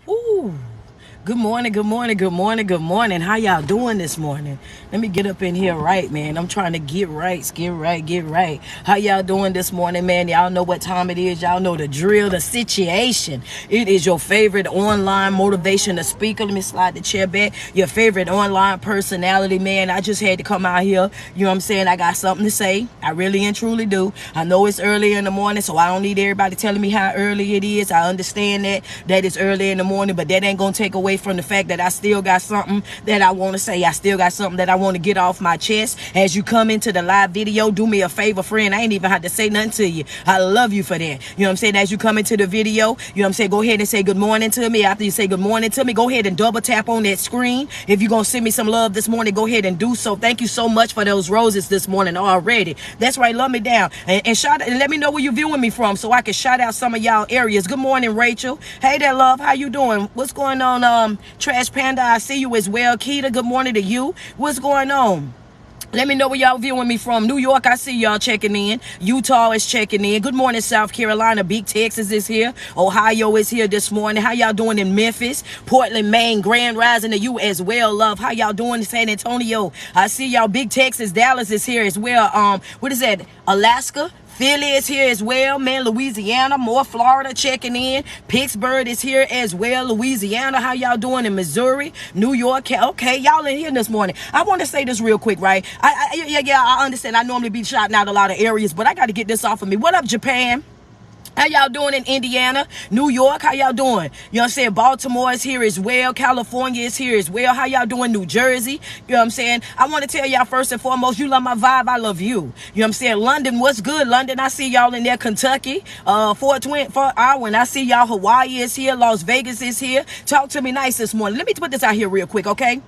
Ooh. Good morning, good morning, good morning, good morning. How y'all doing this morning? Let me get up in here right, man. I'm trying to get right. How y'all doing this morning, man? Y'all know what time it is. Y'all know the drill, the situation. It is your favorite online motivational speaker. Let me slide the chair back. Your favorite online personality, man. I just had to come out here. You know what I'm saying? I got something to say. I really and truly do. I know it's early in the morning, so I don't need everybody telling me how early it is. I understand that it's early in the morning, but that ain't gonna take away from the fact that I still got something that I want to say. I still got something that I want to get off my chest. As you come into the live video, do me a favor, friend. I ain't even had to say nothing to you. I love you for that. You know what I'm saying? As you come into the video, you know what I'm saying, go ahead and say good morning to me. After you say good morning to me, go ahead and double tap on that screen. If you're gonna send me some love this morning, go ahead and do so. Thank you so much for those roses this morning already. That's right, love me down and let me know where you're viewing me from so I can shout out some of y'all areas. Good morning, Rachel. Hey there, love. How you doing? What's going on? Trash Panda, I see you as well. Keita, good morning to you. What's going on? Let me know where y'all viewing me from. New York, I see y'all checking in. Utah is checking in. Good morning, South Carolina. Big Texas is here. Ohio is here this morning. How y'all doing in Memphis? Portland, Maine. Grand Rising to you as well, love. How y'all doing in San Antonio? I see y'all. Big Texas. Dallas is here as well. What is that? Alaska. Philly is here as well, man. Louisiana, more Florida checking in. Pittsburgh is here as well. Louisiana, how y'all doing in Missouri? New York, okay, y'all in here this morning. I want to say this real quick, right? I understand. I normally be shouting out a lot of areas, but I got to get this off of me. What up, Japan? How y'all doing in Indiana? New York, how y'all doing? You know what I'm saying? Baltimore is here as well. California is here as well. How y'all doing? New Jersey? You know what I'm saying? I want to tell y'all first and foremost, you love my vibe, I love you. You know what I'm saying? London, what's good? London, I see y'all in there. Kentucky, Fort Irwin, I see y'all. Hawaii is here. Las Vegas is here. Talk to me nice this morning. Let me put this out here real quick, okay?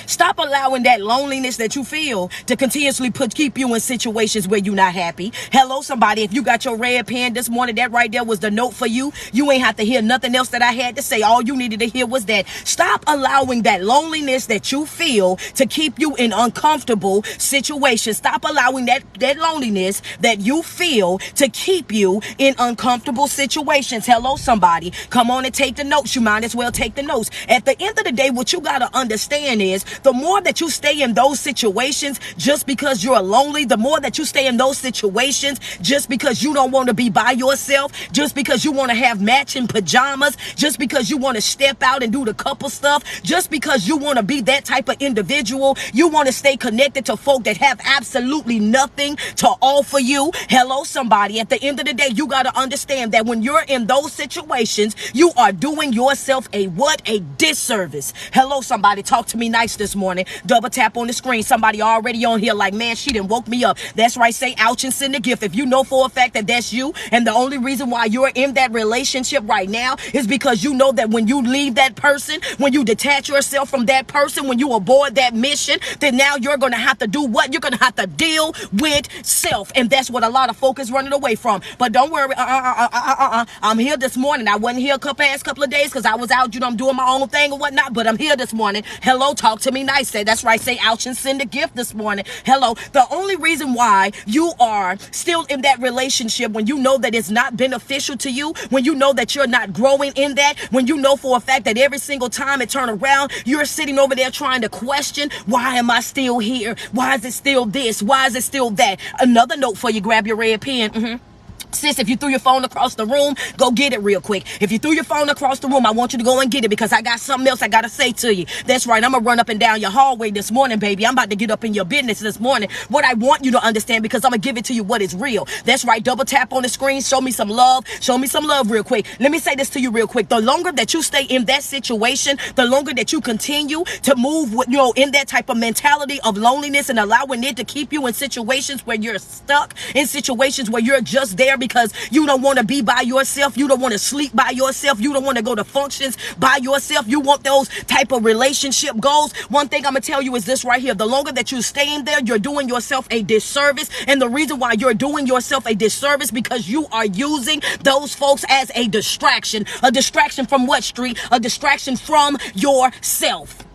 Stop allowing that loneliness that you feel to continuously keep you in situations where you're not happy. Hello, somebody. If you got your red pen this morning, that right there was the note for you. You ain't have to hear nothing else that I had to say. All you needed to hear was that. Stop allowing that loneliness that you feel to keep you in uncomfortable situations. Stop allowing that loneliness that you feel to keep you in uncomfortable situations. Hello, somebody. Come on and take the notes. You might as well take the notes. At the end of the day, what you got to understand is the more that you stay in those situations just because you're lonely, the more that you stay in those situations just because you don't want to be by yourself, just because you want to have matching pajamas, just because you want to step out and do the couple stuff, just because you want to be that type of individual, you want to stay connected to folk that have absolutely nothing to offer you. Hello, somebody. At the end of the day, you got to understand that when you're in those situations, you are doing yourself a disservice. Hello, somebody. Talk to me nice this morning. Double tap on the screen. Somebody already on here like, man, she done woke me up. That's right. Say ouch and send a gift. If you know for a fact that that's you, and the only reason why you're in that relationship right now is because you know that when you leave that person, when you detach yourself from that person, when you abort that mission, then now you're going to have to do what? You're going to have to deal with self. And that's what a lot of folk is running away from. But don't worry. I'm here this morning. I wasn't here past couple of days because I was out, I'm doing my own thing or whatnot, but I'm here this morning. Hello, talk to me nice. That's right. Say ouch and send a gift this morning. Hello. The only reason why you are still in that relationship, when you know that it's not beneficial to you, when you know that you're not growing in that, when you know for a fact that every single time it turn around, you're sitting over there trying to question, why am I still here? Why is it still this? Why is it still that? Another note for you. Grab your red pen. Sis, if you threw your phone across the room, go get it real quick. If you threw your phone across the room, I want you to go and get it because I got something else I got to say to you. That's right. I'm going to run up and down your hallway this morning, baby. I'm about to get up in your business this morning. What I want you to understand, because I'm going to give it to you what is real. That's right. Double tap on the screen. Show me some love. Show me some love real quick. Let me say this to you real quick. The longer that you stay in that situation, the longer that you continue to move with, in that type of mentality of loneliness and allowing it to keep you in situations where you're stuck, in situations where you're just there because you don't want to be by yourself. You don't want to sleep by yourself. You don't want to go to functions by yourself. You want those type of relationship goals. One thing I'm going to tell you is this right here. The longer that you stay in there, you're doing yourself a disservice. And the reason why you're doing yourself a disservice because you are using those folks as a distraction. A distraction from what, Street? A distraction from yourself.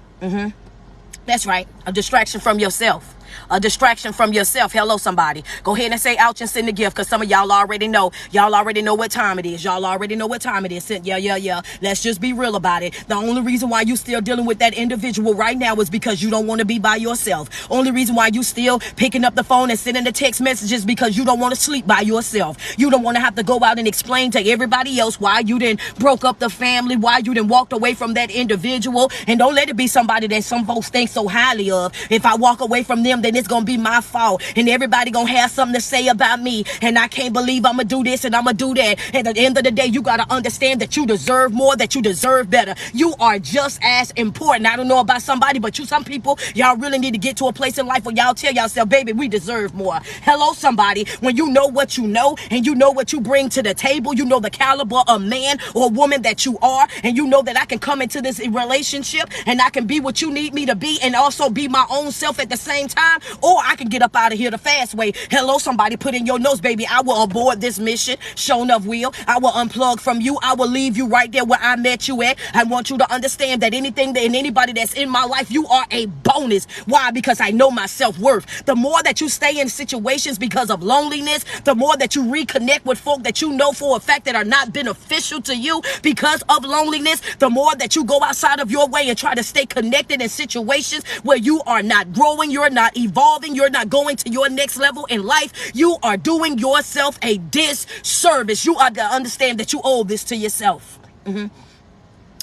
That's right. A distraction from yourself. A distraction from yourself. Hello, somebody. Go ahead and say ouch and send the gift, because some of y'all already know. Y'all already know what time it is. Y'all already know what time it is. Yeah. Let's just be real about it. The only reason why you still dealing with that individual right now is because you don't want to be by yourself. Only reason why you still picking up the phone and sending the text messages because you don't want to sleep by yourself. You don't want to have to go out and explain to everybody else why you didn't broke up the family, why you didn't walked away from that individual. And don't let it be somebody that some folks think so highly of. If I walk away from them, then it's gonna be my fault, and everybody gonna have something to say about me, and I can't believe I'm gonna do this and I'm gonna do that. And at the end of the day, you gotta understand that you deserve more, that you deserve better. You are just as important. I don't know about somebody, but some people, y'all really need to get to a place in life where y'all tell yourself, baby, we deserve more. Hello, somebody. When you know what you know, and you know what you bring to the table, you know the caliber of man or woman that you are, and you know that I can come into this relationship and I can be what you need me to be and also be my own self at the same time, or I can get up out of here the fast way. Hello, somebody. Put in your notes, baby, I will abort this mission. Show enough will. I will unplug from you. I will leave you right there where I met you at. I want you to understand that anything that and anybody that's in my life, you are a bonus. Why? Because I know my self-worth. The more that you stay in situations because of loneliness, the more that you reconnect with folk that you know for a fact that are not beneficial to you because of loneliness, the more that you go outside of your way and try to stay connected in situations where you are not growing, you're not evolving, you're not going to your next level in life, you are doing yourself a disservice. You are to understand that you owe this to yourself.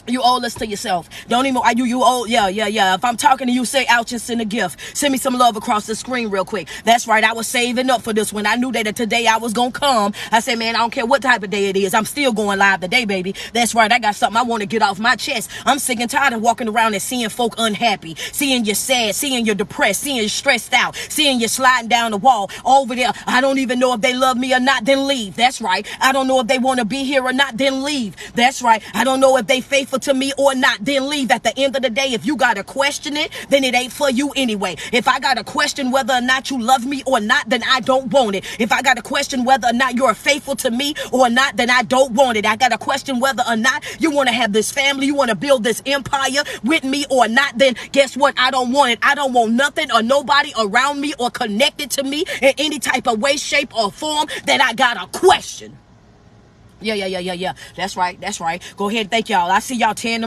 You owe this to yourself. Don't even, you owe, yeah. If I'm talking to you, say ouch and send a gift. Send me some love across the screen real quick. That's right. I was saving up for this when I knew that today I was going to come. I said, man, I don't care what type of day it is. I'm still going live today, baby. That's right. I got something I want to get off my chest. I'm sick and tired of walking around and seeing folk unhappy, seeing you sad, seeing you depressed, seeing you stressed out, seeing you sliding down the wall over there. I don't even know if they love me or not, then leave. That's right. I don't know if they want to be here or not, then leave. That's right. I don't know if they faithful to me or not, then leave. At the end of the day, if you gotta question it, then it ain't for you anyway. If I gotta question whether or not you love me or not, then I don't want it. If I gotta question whether or not you're faithful to me or not, then I don't want it. I gotta question whether or not you want to have this family, you want to build this empire with me or not, then guess what? I don't want it. I don't want nothing or nobody around me or connected to me in any type of way, shape, or form that I gotta question. Yeah. That's right. Go ahead. Thank y'all. I see y'all tearing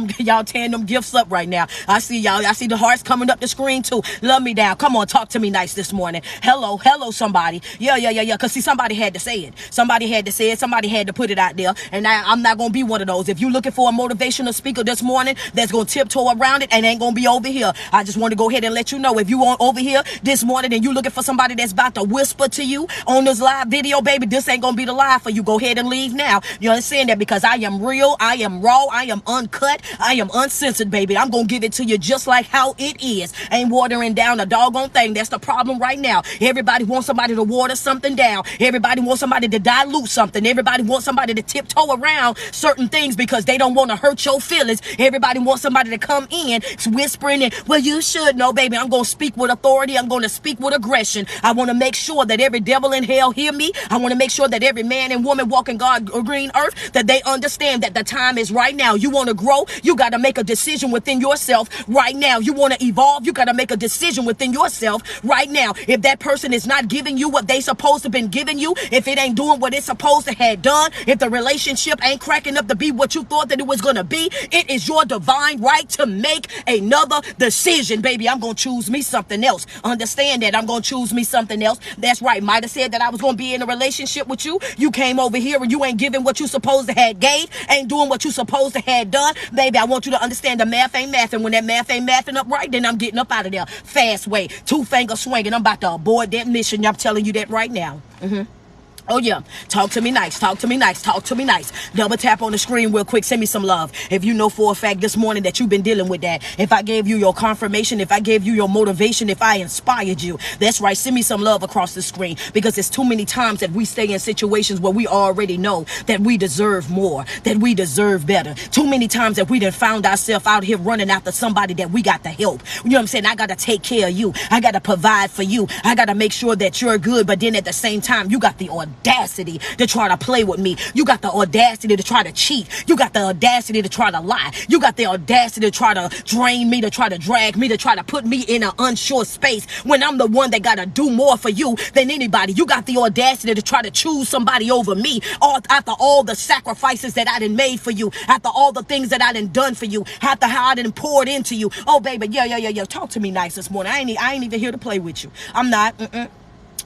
them gifts up right now. I see y'all. I see the hearts coming up the screen too. Love me down. Come on, talk to me nice this morning. Hello, somebody. Yeah. Cause see, somebody had to say it. Somebody had to say it. Somebody had to put it out there. And I'm not gonna be one of those. If you're looking for a motivational speaker this morning that's gonna tiptoe around it and ain't gonna be over here, I just want to go ahead and let you know, if you want over here this morning and you looking for somebody that's about to whisper to you on this live video, baby, this ain't gonna be the live for you. Go ahead and leave now. You understand that? Because I am real, I am raw, I am uncut, I am uncensored, baby. I'm gonna give it to you just like how it is. Ain't watering down a doggone thing. That's the problem right now. Everybody wants somebody to water something down. Everybody wants somebody to dilute something. Everybody wants somebody to tiptoe around certain things because they don't want to hurt your feelings. Everybody wants somebody to come in whispering and, well, you should know, baby. I'm gonna speak with authority. I'm gonna speak with aggression. I want to make sure that every devil in hell hear me. I want to make sure that every man and woman walking God green earth, that they understand that the time is right now. You want to grow, you got to make a decision within yourself right now. You want to evolve, you got to make a decision within yourself right now. If that person is not giving you what they supposed to been giving you, if it ain't doing what it's supposed to have done, if the relationship ain't cracking up to be what you thought that it was going to be, it is your divine right to make another decision, baby. I'm going to choose me something else. Understand that. I'm going to choose me something else. That's right. Might have said that I was going to be in a relationship with you. You came over here and you ain't giving what you supposed to have gave, ain't doing what you supposed to have done, baby. I want you to understand the math ain't mathing. When that math ain't mathing up right, then I'm getting up out of there fast way, 2-finger swinging. I'm about to abort that mission. I'm telling you that right now. Oh yeah, talk to me nice, talk to me nice, talk to me nice. Double tap on the screen real quick, send me some love. If you know for a fact this morning that you've been dealing with that, if I gave you your confirmation, if I gave you your motivation, if I inspired you, that's right, send me some love across the screen. Because it's too many times that we stay in situations where we already know that we deserve more, that we deserve better. Too many times that we done found ourselves out here running after somebody that we got to help. You know what I'm saying? I got to take care of you. I got to provide for you. I got to make sure that you're good. But then at the same time, you got the audacity audacity to try to play with me. You got the audacity to try to cheat. You got the audacity to try to lie. You got the audacity to try to drain me, to try to drag me, to try to put me in an unsure space when I'm the one that got to do more for you than anybody. You got the audacity to try to choose somebody over me after all the sacrifices that I done made for you, after all the things that I done done for you, after how I done poured into you. Oh, baby, yeah. Talk to me nice this morning. I ain't even here to play with you. I'm not.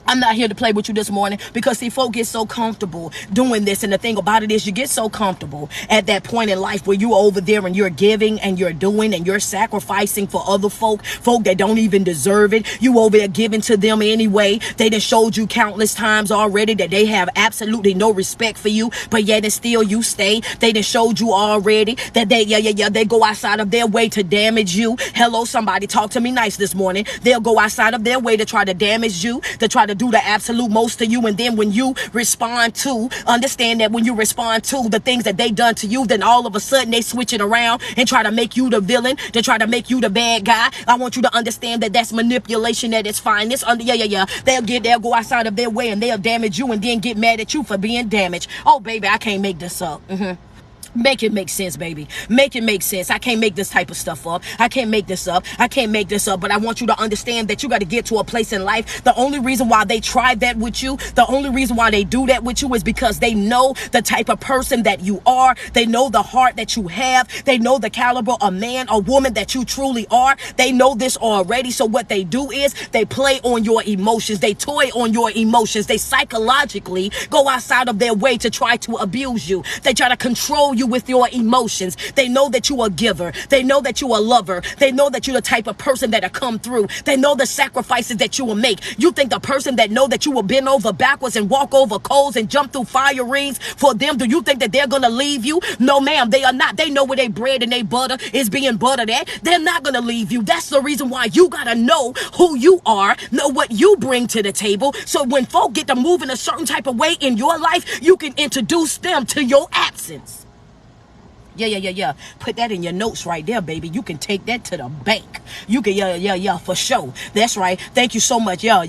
I'm not here to play with you this morning because see, folk get so comfortable doing this. And the thing about it is you get so comfortable at that point in life where you're over there and you're giving and you're doing and you're sacrificing for other folk that don't even deserve it. You over there giving to them anyway. They done showed you countless times already that they have absolutely no respect for you, but yet and still you stay. They done showed you already that they go outside of their way to damage you. Hello, somebody, talk to me nice this morning. They'll go outside of their way to try to damage you, to try to do the absolute most to you. And then when you respond to, understand that when you respond to the things that they done to you, then all of a sudden they switch it around and try to make you the villain, to try to make you the bad guy. I want you to understand that that's manipulation at its finest. They'll go outside of their way and they'll damage you and then get mad at you for being damaged. Oh, baby, I can't make this up. Make it make sense, baby. Make it make sense. I can't make this type of stuff up. I can't make this up. But I want you to understand that you got to get to a place in life. The only reason why they tried that with you, the only reason why they do that with you is because they know the type of person that you are. They know the heart that you have. They know the caliber of man or woman that you truly are. They know this already. So what they do is they play on your emotions. They toy on your emotions. They psychologically go outside of their way to try to abuse you. They try to control you with your emotions. They know that you are a giver. They know that you are a lover. They know that you're the type of person that'll come through. They know the sacrifices that you will make. You think the person that know that you will bend over backwards and walk over coals and jump through fire rings for them, do you think that they're gonna leave you? No, ma'am, they are not. They know where their bread and their butter is being buttered at. They're not gonna leave you. That's the reason why you gotta know who you are, know what you bring to the table, so when folk get to move in a certain type of way in your life, you can introduce them to your absence. Yeah. Put that in your notes right there, baby. You can take that to the bank. You can, yeah, for sure. That's right. Thank you so much. Yeah.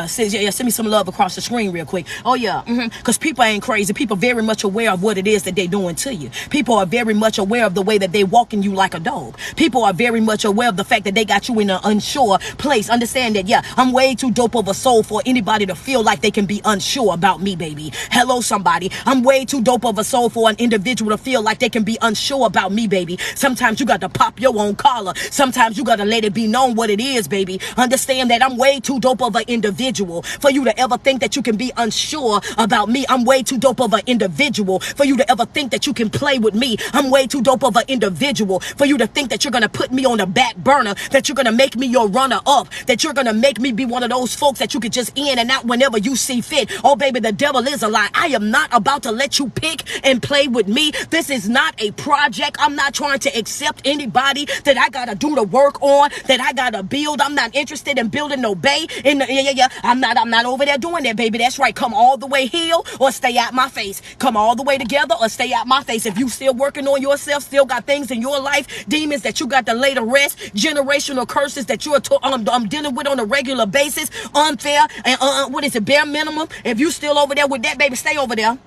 Send me some love across the screen real quick. Oh, yeah. Because people ain't crazy. People are very much aware of what it is that they're doing to you. People are very much aware of the way that they walking you like a dog. People are very much aware of the fact that they got you in an unsure place. Understand that, yeah, I'm way too dope of a soul for anybody to feel like they can be unsure about me, baby. Hello, somebody. I'm way too dope of a soul for an individual to feel like they can be unsure about me, baby. Sometimes you got to pop your own collar. Sometimes you got to let it be known what it is, baby. Understand that I'm way too dope of an individual for you to ever think that you can be unsure about me. I'm way too dope of an individual for you to ever think that you can play with me. I'm way too dope of an individual for you to think that you're going to put me on the back burner, that you're going to make me your runner up, that you're going to make me be one of those folks that you could just in and out whenever you see fit. Oh, baby, the devil is a lie. I am not about to let you pick and play with me. This is not a project. I'm not trying to accept anybody that I gotta do the work on, that I gotta build. I'm not interested in building no bay. I'm not over there doing that, baby. That's right. Come all the way here or stay out my face. Come all the way together or stay out my face. If you still working on yourself, still got things in your life, demons that you got to lay to rest, generational curses that you're I'm dealing with on a regular basis, unfair and bare minimum. If you still over there with that, baby, stay over there.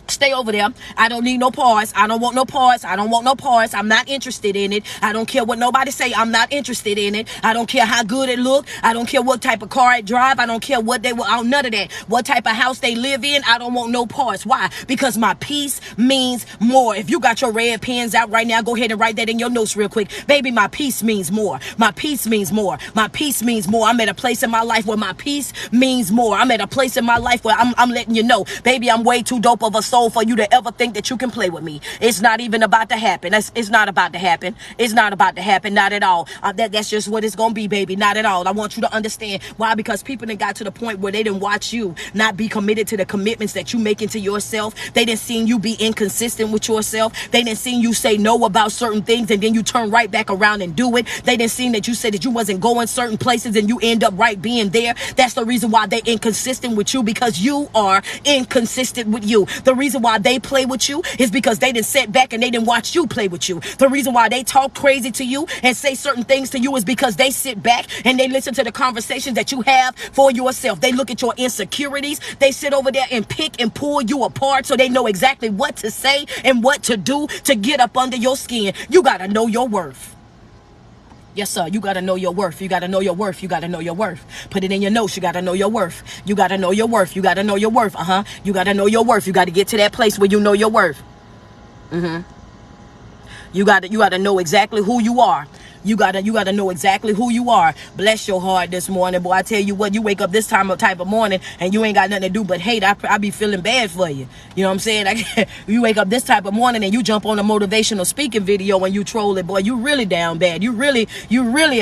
Stay over there. I don't need no pause. I don't want no pause. I'm not interested in it. I don't care what nobody say. I'm not interested in it. I don't care how good it look. I don't care what type of car it drive. I don't care what they will. None of that. What type of house they live in. I don't want no pause. Why? Because my peace means more. If you got your red pens out right now, go ahead and write that in your notes real quick. Baby, my peace means more. My peace means more. My peace means more. I'm at a place in my life where my peace means more. I'm at a place in my life where I'm letting you know, baby, I'm way too dope of a soul for you to ever think that you can play with me. It's not even about to happen. It's not about to happen. It's not about to happen. Not at all. That's just what it's gonna be, baby. Not at all. I want you to understand why. Because people done got to the point where they didn't watch you not be committed to the commitments that you making to yourself. They didn't see you be inconsistent with yourself. They didn't see you say no about certain things and then you turn right back around and do it. They didn't see that you said that you wasn't going certain places and you end up right being there. That's the reason why they inconsistent with you, because you are inconsistent with you. The reason reason why they play with you is because they didn't sit back and they didn't watch you play with you. The reason why they talk crazy to you and say certain things to you is because they sit back and they listen to the conversations that you have for yourself. They look at your insecurities. They sit over there and pick and pull you apart so they know exactly what to say and what to do to get up under your skin. You got to know your worth. Yes, sir. You got to know your worth. You got to know your worth. You got to know your worth. Put it in your notes. You got to know your worth. You got to know your worth. You got to know your worth. You got to know your worth. You got to get to that place where you know your worth. You got to know exactly who you are. You gotta know exactly who you are. Bless your heart this morning, boy. I tell you what, you wake up this type of morning and you ain't got nothing to do but hate. I be feeling bad for you. You know what I'm saying? You wake up this type of morning and you jump on a motivational speaking video and you troll it, boy. You really down bad. You really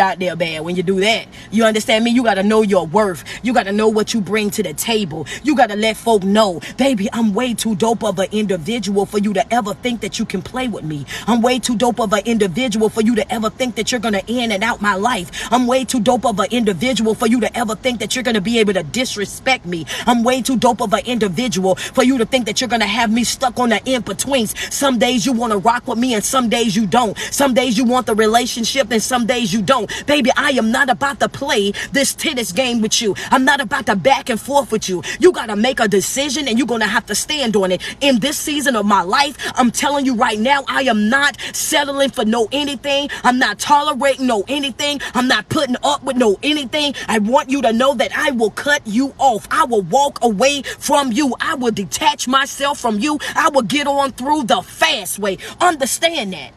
out there bad when you do that. You understand me? You gotta know your worth. You gotta know what you bring to the table. You gotta let folk know, baby, I'm way too dope of an individual for you to ever think that you can play with me. I'm way too dope of an individual for you to ever think that you're going to in and out my life. I'm way too dope of an individual for you to ever think that you're going to be able to disrespect me. I'm way too dope of an individual for you to think that you're going to have me stuck on the in-betweens. Some days you want to rock with me and some days you don't. Some days you want the relationship and some days you don't. Baby, I am not about to play this tennis game with you. I'm not about to back and forth with you. You got to make a decision and you're going to have to stand on it. In this season of my life, I'm telling you right now, I am not settling for no anything. I'm not tolerating no anything. I'm not putting up with no anything. I want you to know that I will cut you off. I will walk away from you. I will detach myself from you. I will get on through the fast way. Understand that.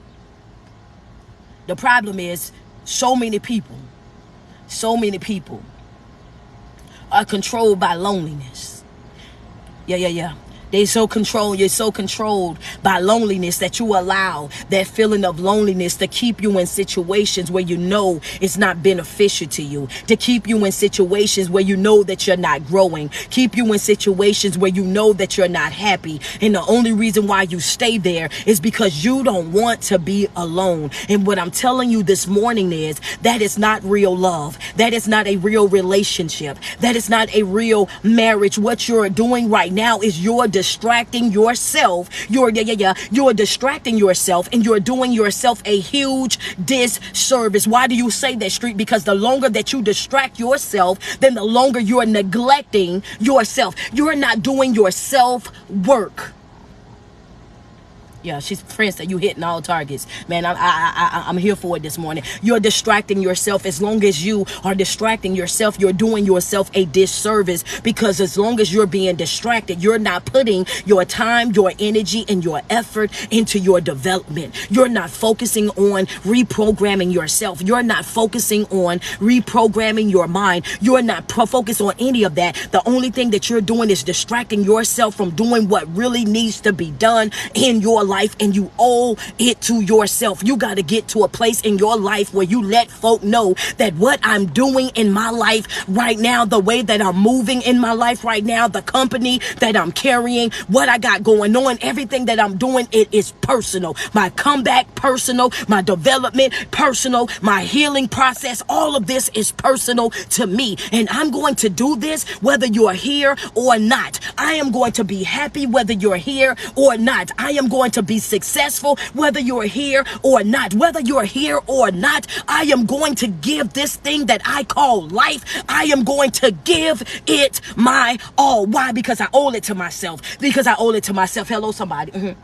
The problem is so many people are controlled by loneliness. Yeah. You're so controlled by loneliness that you allow that feeling of loneliness to keep you in situations where you know it's not beneficial to you, to keep you in situations where you know that you're not growing, keep you in situations where you know that you're not happy. And the only reason why you stay there is because you don't want to be alone. And what I'm telling you this morning is that is not real love. That is not a real relationship. That is not a real marriage. What you're doing right now is you're distracting yourself. You're distracting yourself and you're doing yourself a huge disservice. Why do you say that, Street? Because the longer that you distract yourself, then the longer you're neglecting yourself. You're not doing your self-work. Yeah, she's Prince that you hitting all targets. Man, I'm here for it this morning. You're distracting yourself. As long as you are distracting yourself, you're doing yourself a disservice, because as long as you're being distracted, you're not putting your time, your energy, and your effort into your development. You're not focusing on reprogramming yourself. You're not focusing on reprogramming your mind. You're not focused on any of that. The only thing that you're doing is distracting yourself from doing what really needs to be done in your life. And you owe it to yourself. You got to get to a place in your life where you let folk know that what I'm doing in my life right now, the way that I'm moving in my life right now, the company that I'm carrying, what I got going on, everything that I'm doing, it is personal. My comeback, personal. My development, personal. My healing process, all of this is personal to me. And I'm going to do this whether you're here or not. I am going to be happy whether you're here or not. I am going to be successful whether you're here or not. Whether you're here or not, I am going to give this thing that I call life, I am going to give it my all. Why? Because I owe it to myself. Hello, somebody.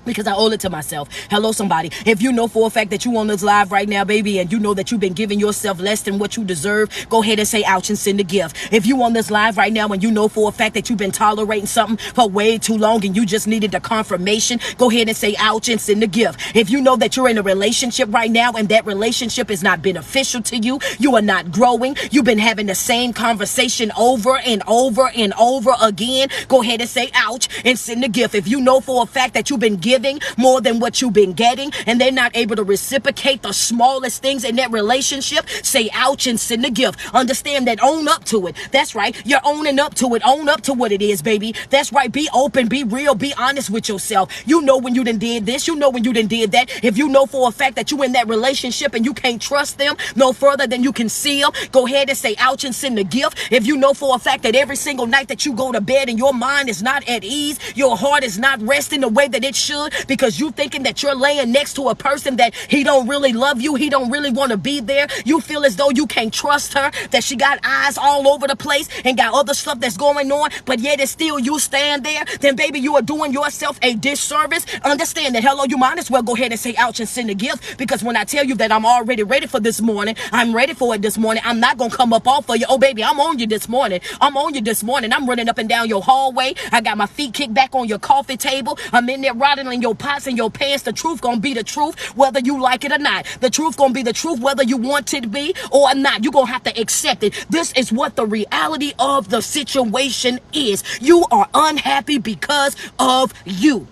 Because I owe it to myself. Hello, somebody. If you know for a fact that you on this live right now, baby, and you know that you've been giving yourself less than what you deserve, go ahead and say ouch and send a gift. If you on this live right now and you know for a fact that you've been tolerating something for way too long and you just needed the confirmation, go ahead and say ouch and send a gift. If you know that you're in a relationship right now and that relationship is not beneficial to you, you are not growing, you've been having the same conversation over and over and over again, go ahead and say ouch and send a gift. If you know for a fact that you've been giving giving more than what you've been getting, and they're not able to reciprocate the smallest things in that relationship, say ouch and send a gift. Understand that. Own up to it. That's right. You're owning up to it. Own up to what it is, baby. That's right. Be open, be real, be honest with yourself. You know when you done did this, you know when you done did that. If you know for a fact that you in that relationship and you can't trust them no further than you can see them, go ahead and say ouch and send a gift. If you know for a fact that every single night that you go to bed and your mind is not at ease, your heart is not resting the way that it should, because you thinking that you're laying next to a person that he don't really love you, he don't really want to be there, you feel as though you can't trust her, that she got eyes all over the place and got other stuff that's going on, but yet it's still you stand there, then baby, you are doing yourself a disservice. Understand that. Hello, you might as well go ahead and say ouch and send a gift, because when I tell you that I'm already ready for this morning, I'm ready for it this morning. I'm not gonna come up off of you. Oh baby, I'm on you this morning. I'm on you this morning. I'm running up and down your hallway. I got my feet kicked back on your coffee table. I'm in there rattling your pots and your pans. The truth gonna be the truth whether you like it or not. The truth gonna be the truth whether you want it to be or not. You're gonna have to accept it. This is what the reality of the situation is. You are unhappy because of you.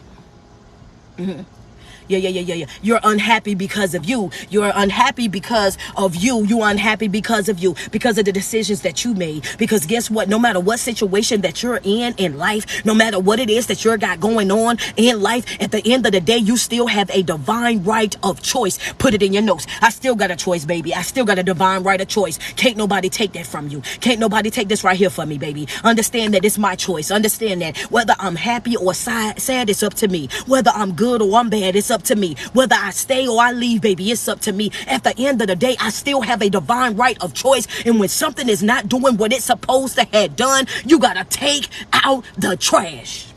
Yeah. You're unhappy because of you. You're unhappy because of you. You're unhappy because of you, because of the decisions that you made. Because guess what? No matter what situation that you're in life, no matter what it is that you got going on in life, at the end of the day, you still have a divine right of choice. Put it in your notes. I still got a choice, baby. I still got a divine right of choice. Can't nobody take that from you. Can't nobody take this right here from me, baby. Understand that it's my choice. Understand that whether I'm happy or sad, it's up to me. Whether I'm good or I'm bad, it's up to me. Whether I stay or I leave, baby, it's up to me. At the end of the day, I still have a divine right of choice. And when something is not doing what it's supposed to have done, you gotta take out the trash.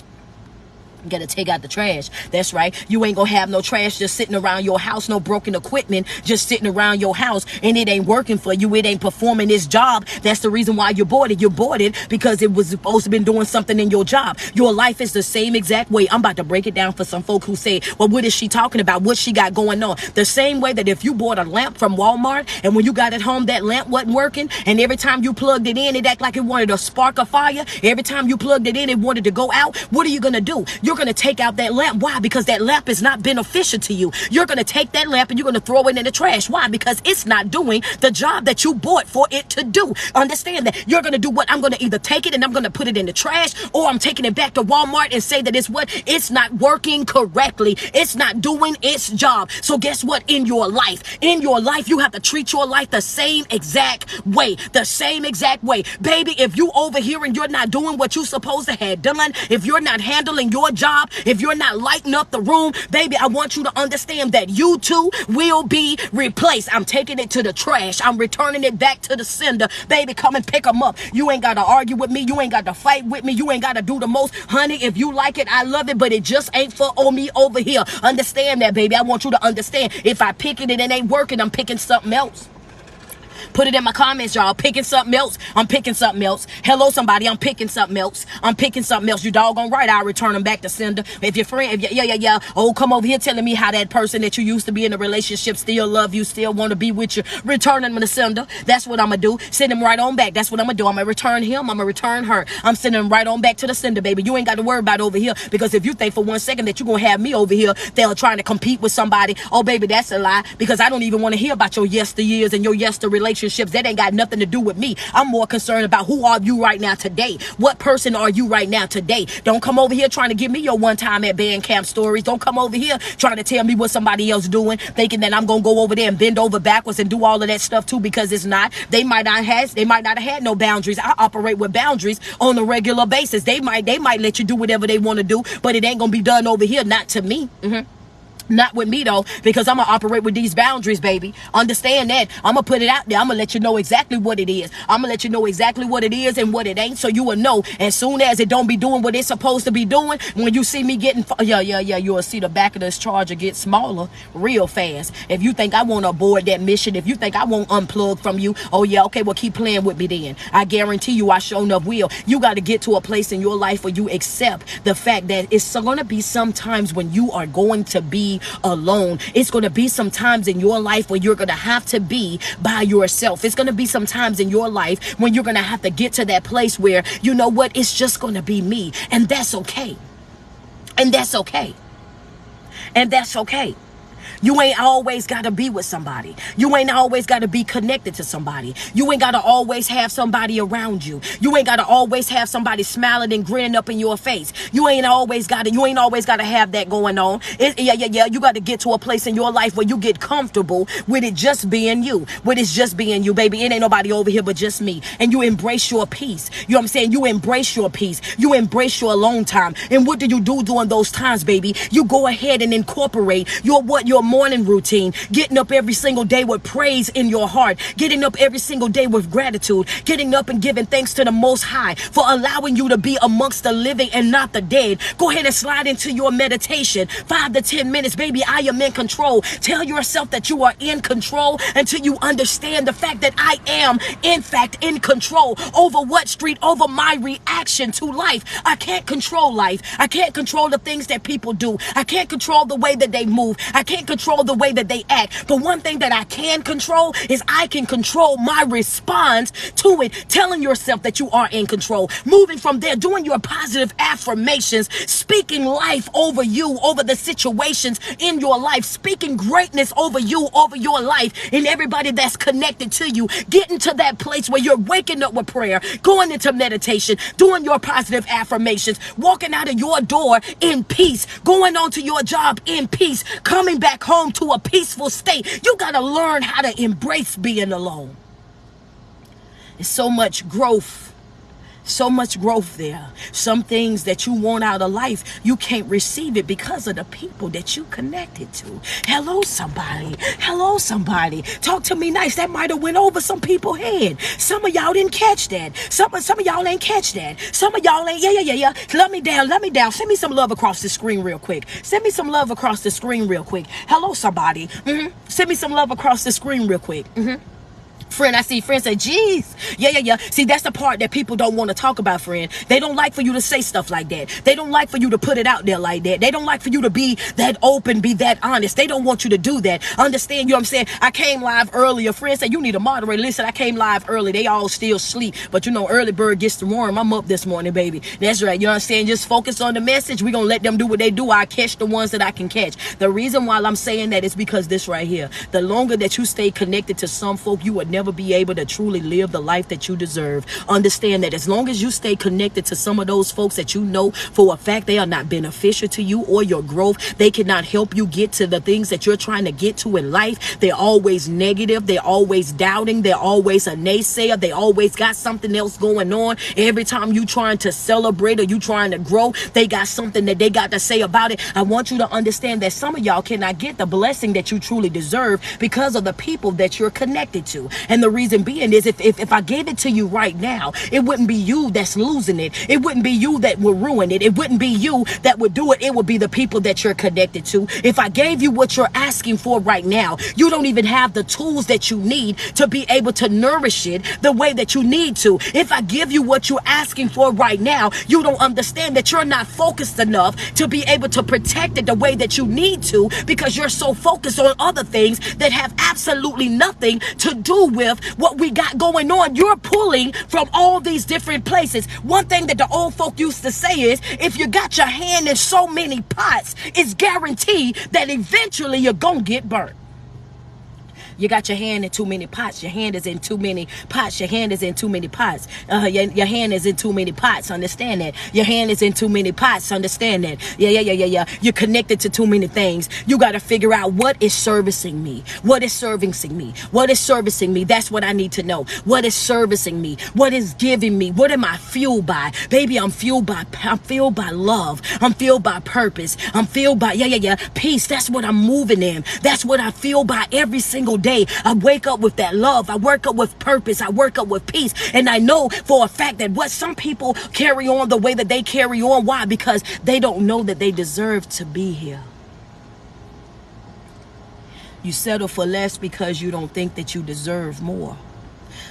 You gotta take out the trash. That's right. You ain't gonna have no trash just sitting around your house, no broken equipment just sitting around your house, and it ain't working for you. It ain't performing its job. That's the reason why you bought it. You bought it because it was supposed to been doing something in your job. Your life is the same exact way. I'm about to break it down for some folk who say, well, what is she talking about? What she got going on? The same way that if you bought a lamp from Walmart and when you got it home, that lamp wasn't working, and every time you plugged it in, it acted like it wanted to spark a fire. Every time you plugged it in, it wanted to go out. What are you gonna do? You're going to take out that lamp. Why? Because that lamp is not beneficial to you. You're going to take that lamp and you're going to throw it in the trash. Why? Because it's not doing the job that you bought for it to do. Understand that. You're going to do what? I'm going to either take it and I'm going to put it in the trash, or I'm taking it back to Walmart and say that it's not working correctly. It's not doing its job. So guess what? In your life, you have to treat your life the same exact way. The same exact way. Baby, if you over here and you're not doing what you're supposed to have done, if you're not handling your job, if you're not lighting up the room, baby, I want you to understand that you too will be replaced. I'm taking it to the trash. I'm returning it back to the sender. Baby, come and pick them up. You ain't got to argue with me. You ain't got to fight with me. You ain't got to do the most. Honey, if you like it, I love it, but it just ain't for me over here. Understand that, baby. I want you to understand. If I pick it and it ain't working, I'm picking something else. Put it in my comments, y'all. Picking something else. I'm picking something else. Hello, somebody. I'm picking something else. I'm picking something else. You doggone right. I'll return them back to sender. If your friend, yeah. Oh, come over here telling me how that person that you used to be in a relationship still love you, still want to be with you. Return them to sender. That's what I'm going to do. Send them right on back. That's what I'm going to do. I'm going to return him. I'm going to return her. I'm sending them right on back to the sender, baby. You ain't got to worry about over here, because if you think for 1 second that you're going to have me over here, they're trying to compete with somebody. Oh, baby, that's a lie, because I don't even want to hear about your yesteryears and your relationships. That ain't got nothing to do with me. I'm more concerned about who are you right now today. What person are you right now today? Don't come over here trying to give me your one time at band camp stories. Don't come over here trying to tell me what somebody else doing, thinking that I'm gonna go over there and bend over backwards and do all of that stuff too, because it's not. They might not have had no boundaries. I operate with boundaries on a regular basis. They might let you do whatever they want to do, but it ain't gonna be done over here. Not to me. Not with me though, because I'm gonna operate with these boundaries, baby. Understand that. I'm gonna put it out there. I'm gonna let you know exactly what it is. I'm gonna let you know exactly what it is and what it ain't, so you will know. As soon as it don't be doing what it's supposed to be doing, when you see me getting, you will see the back of this charger get smaller real fast. If you think I want to abort that mission, if you think I won't unplug from you, oh yeah, okay, well keep playing with me then. I guarantee you I sure enough will. You got to get to a place in your life where you accept the fact that it's gonna be some times when you are going to be alone. It's going to be some times in your life where you're going to have to be by yourself. It's going to be some times in your life when you're going to have to get to that place where, you know what, it's just going to be me. And that's okay. And that's okay. And that's okay. You ain't always got to be with somebody. You ain't always got to be connected to somebody. You ain't got to always have somebody around you. You ain't got to always have somebody smiling and grinning up in your face. You ain't always got to have that going on. You got to get to a place in your life where you get comfortable with it just being you. With it just being you, baby. It ain't nobody over here but just me. And you embrace your peace. You know what I'm saying? You embrace your peace. You embrace your alone time. And what do you do during those times, baby? You go ahead and incorporate your morning routine, getting up every single day with praise in your heart, getting up every single day with gratitude, getting up and giving thanks to the Most High for allowing you to be amongst the living and not the dead. Go ahead and slide into your meditation, 5 to 10 minutes, baby. I am in control. Tell yourself that you are in control until you understand the fact that I am, in fact, in control over what street, over my reaction to life. I can't control life. I can't control the things that people do. I can't control the way that they move. I can't control the way that they act. But one thing that I can control is I can control my response to it. Telling yourself that you are in control. Moving from there, doing your positive affirmations, speaking life over you, over the situations in your life, speaking greatness over you, over your life, and everybody that's connected to you. Getting to that place where you're waking up with prayer, going into meditation, doing your positive affirmations, walking out of your door in peace, going on to your job in peace, coming back home to a peaceful state. You got to learn how to embrace being alone. There's so much growth. So much growth there. Some things that you want out of life, you can't receive it because of the people that you connected to. Hello, somebody. Hello, somebody. Talk to me nice. That might have went over some people's head. Some of y'all didn't catch that. Some of y'all ain't catch that. Some of y'all ain't. Yeah. Let me down. Send me some love across the screen real quick. Send me some love across the screen real quick. Hello, somebody. Send me some love across the screen real quick. Friend, I see friends say, geez. Yeah. See, that's the part that people don't want to talk about, friend. They don't like for you to say stuff like that. They don't like for you to put it out there like that. They don't like for you to be that open, be that honest. They don't want you to do that. Understand, you know what I'm saying? I came live early. A friend said, you need a moderator. Listen, I came live early. They all still sleep. But you know, early bird gets the worm. I'm up this morning, baby. That's right. You know what I'm saying? Just focus on the message. We're going to let them do what they do. I catch the ones that I can catch. The reason why I'm saying that is because this right here. The longer that you stay connected to some folk, you would never be able to truly live the life that you deserve. Understand that as long as you stay connected to some of those folks that you know for a fact they are not beneficial to you or your growth, they cannot help you get to the things that you're trying to get to in life. They're always negative. They're always doubting. They're always a naysayer. They always got something else going on. Every time you trying to celebrate or you trying to grow, they got something that they got to say about it. I want you to understand that some of y'all cannot get the blessing that you truly deserve because of the people that you're connected to. And the reason being is if I gave it to you right now, it wouldn't be you that's losing it. It wouldn't be you that would ruin it. It wouldn't be you that would do it. It would be the people that you're connected to. If I gave you what you're asking for right now, you don't even have the tools that you need to be able to nourish it the way that you need to. If I give you what you're asking for right now, you don't understand that you're not focused enough to be able to protect it the way that you need to because you're so focused on other things that have absolutely nothing to do with what we got going on. You're pulling from all these different places. One thing that the old folk used to say is, if you got your hand in so many pots, it's guaranteed that eventually you're gonna get burnt. You got your hand in too many pots. Your hand is in too many pots. Your hand is in too many pots. Your hand is in too many pots. Understand that. Your hand is in too many pots. Understand that. Yeah. You're connected to too many things. You got to figure out what is servicing me. What is servicing me? What is servicing me? That's what I need to know. What is servicing me? What is giving me? What am I fueled by? Baby, I'm fueled by love. I'm fueled by purpose. I'm fueled by, peace. That's what I'm moving in. That's what I feel by every single day. I wake up with that love. I wake up with purpose. I wake up with peace. And I know for a fact that what some people carry on the way that they carry on. Why? Because they don't know that they deserve to be here. You settle for less because you don't think that you deserve more.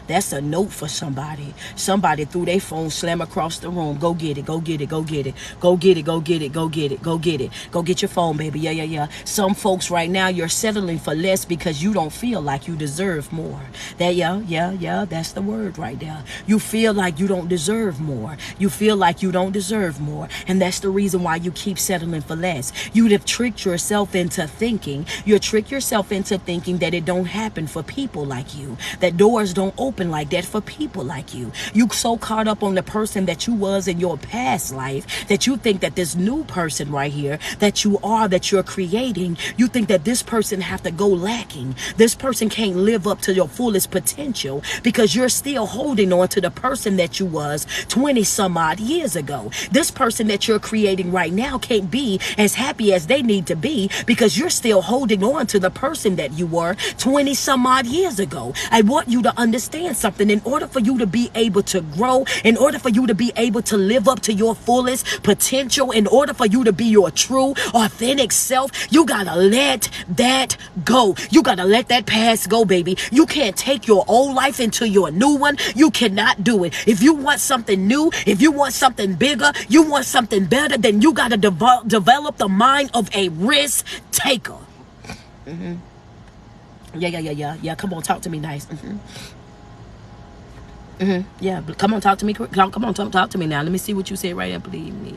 That's a note for somebody. Somebody threw their phone, slam across the room. Go get it, go get it, go get it, go get it, go get it, go get it, go get it. Go get your phone, baby. Yeah, yeah, yeah. Some folks right now, you're settling for less because you don't feel like you deserve more. Yeah, that's the word right there. You feel like you don't deserve more. You feel like you don't deserve more. And that's the reason why you keep settling for less. You'd have tricked yourself into thinking. You trick yourself into thinking that it don't happen for people like you. That doors don't open like that for people like you. You so caught up on the person that you was in your past life that you think that this new person right here that you are, that you're creating, you think that this person have to go lacking. This person can't live up to your fullest potential because you're still holding on to the person that you was 20 some odd years ago. This person that you're creating right now can't be as happy as they need to be because you're still holding on to the person that you were 20 some odd years ago. I want you to understand something. In order for you to be able to grow, in order for you to be able to live up to your fullest potential, in order for you to be your true, authentic self, you gotta let that go. You gotta let that past go, baby. You can't take your old life into your new one. You cannot do it. If you want something new, if you want something bigger, you want something better, then you gotta develop the mind of a risk taker. Yeah. Come on, talk to me nice. Yeah, come on, talk to me. Come on, talk to me now. Let me see what you say right here. Believe me.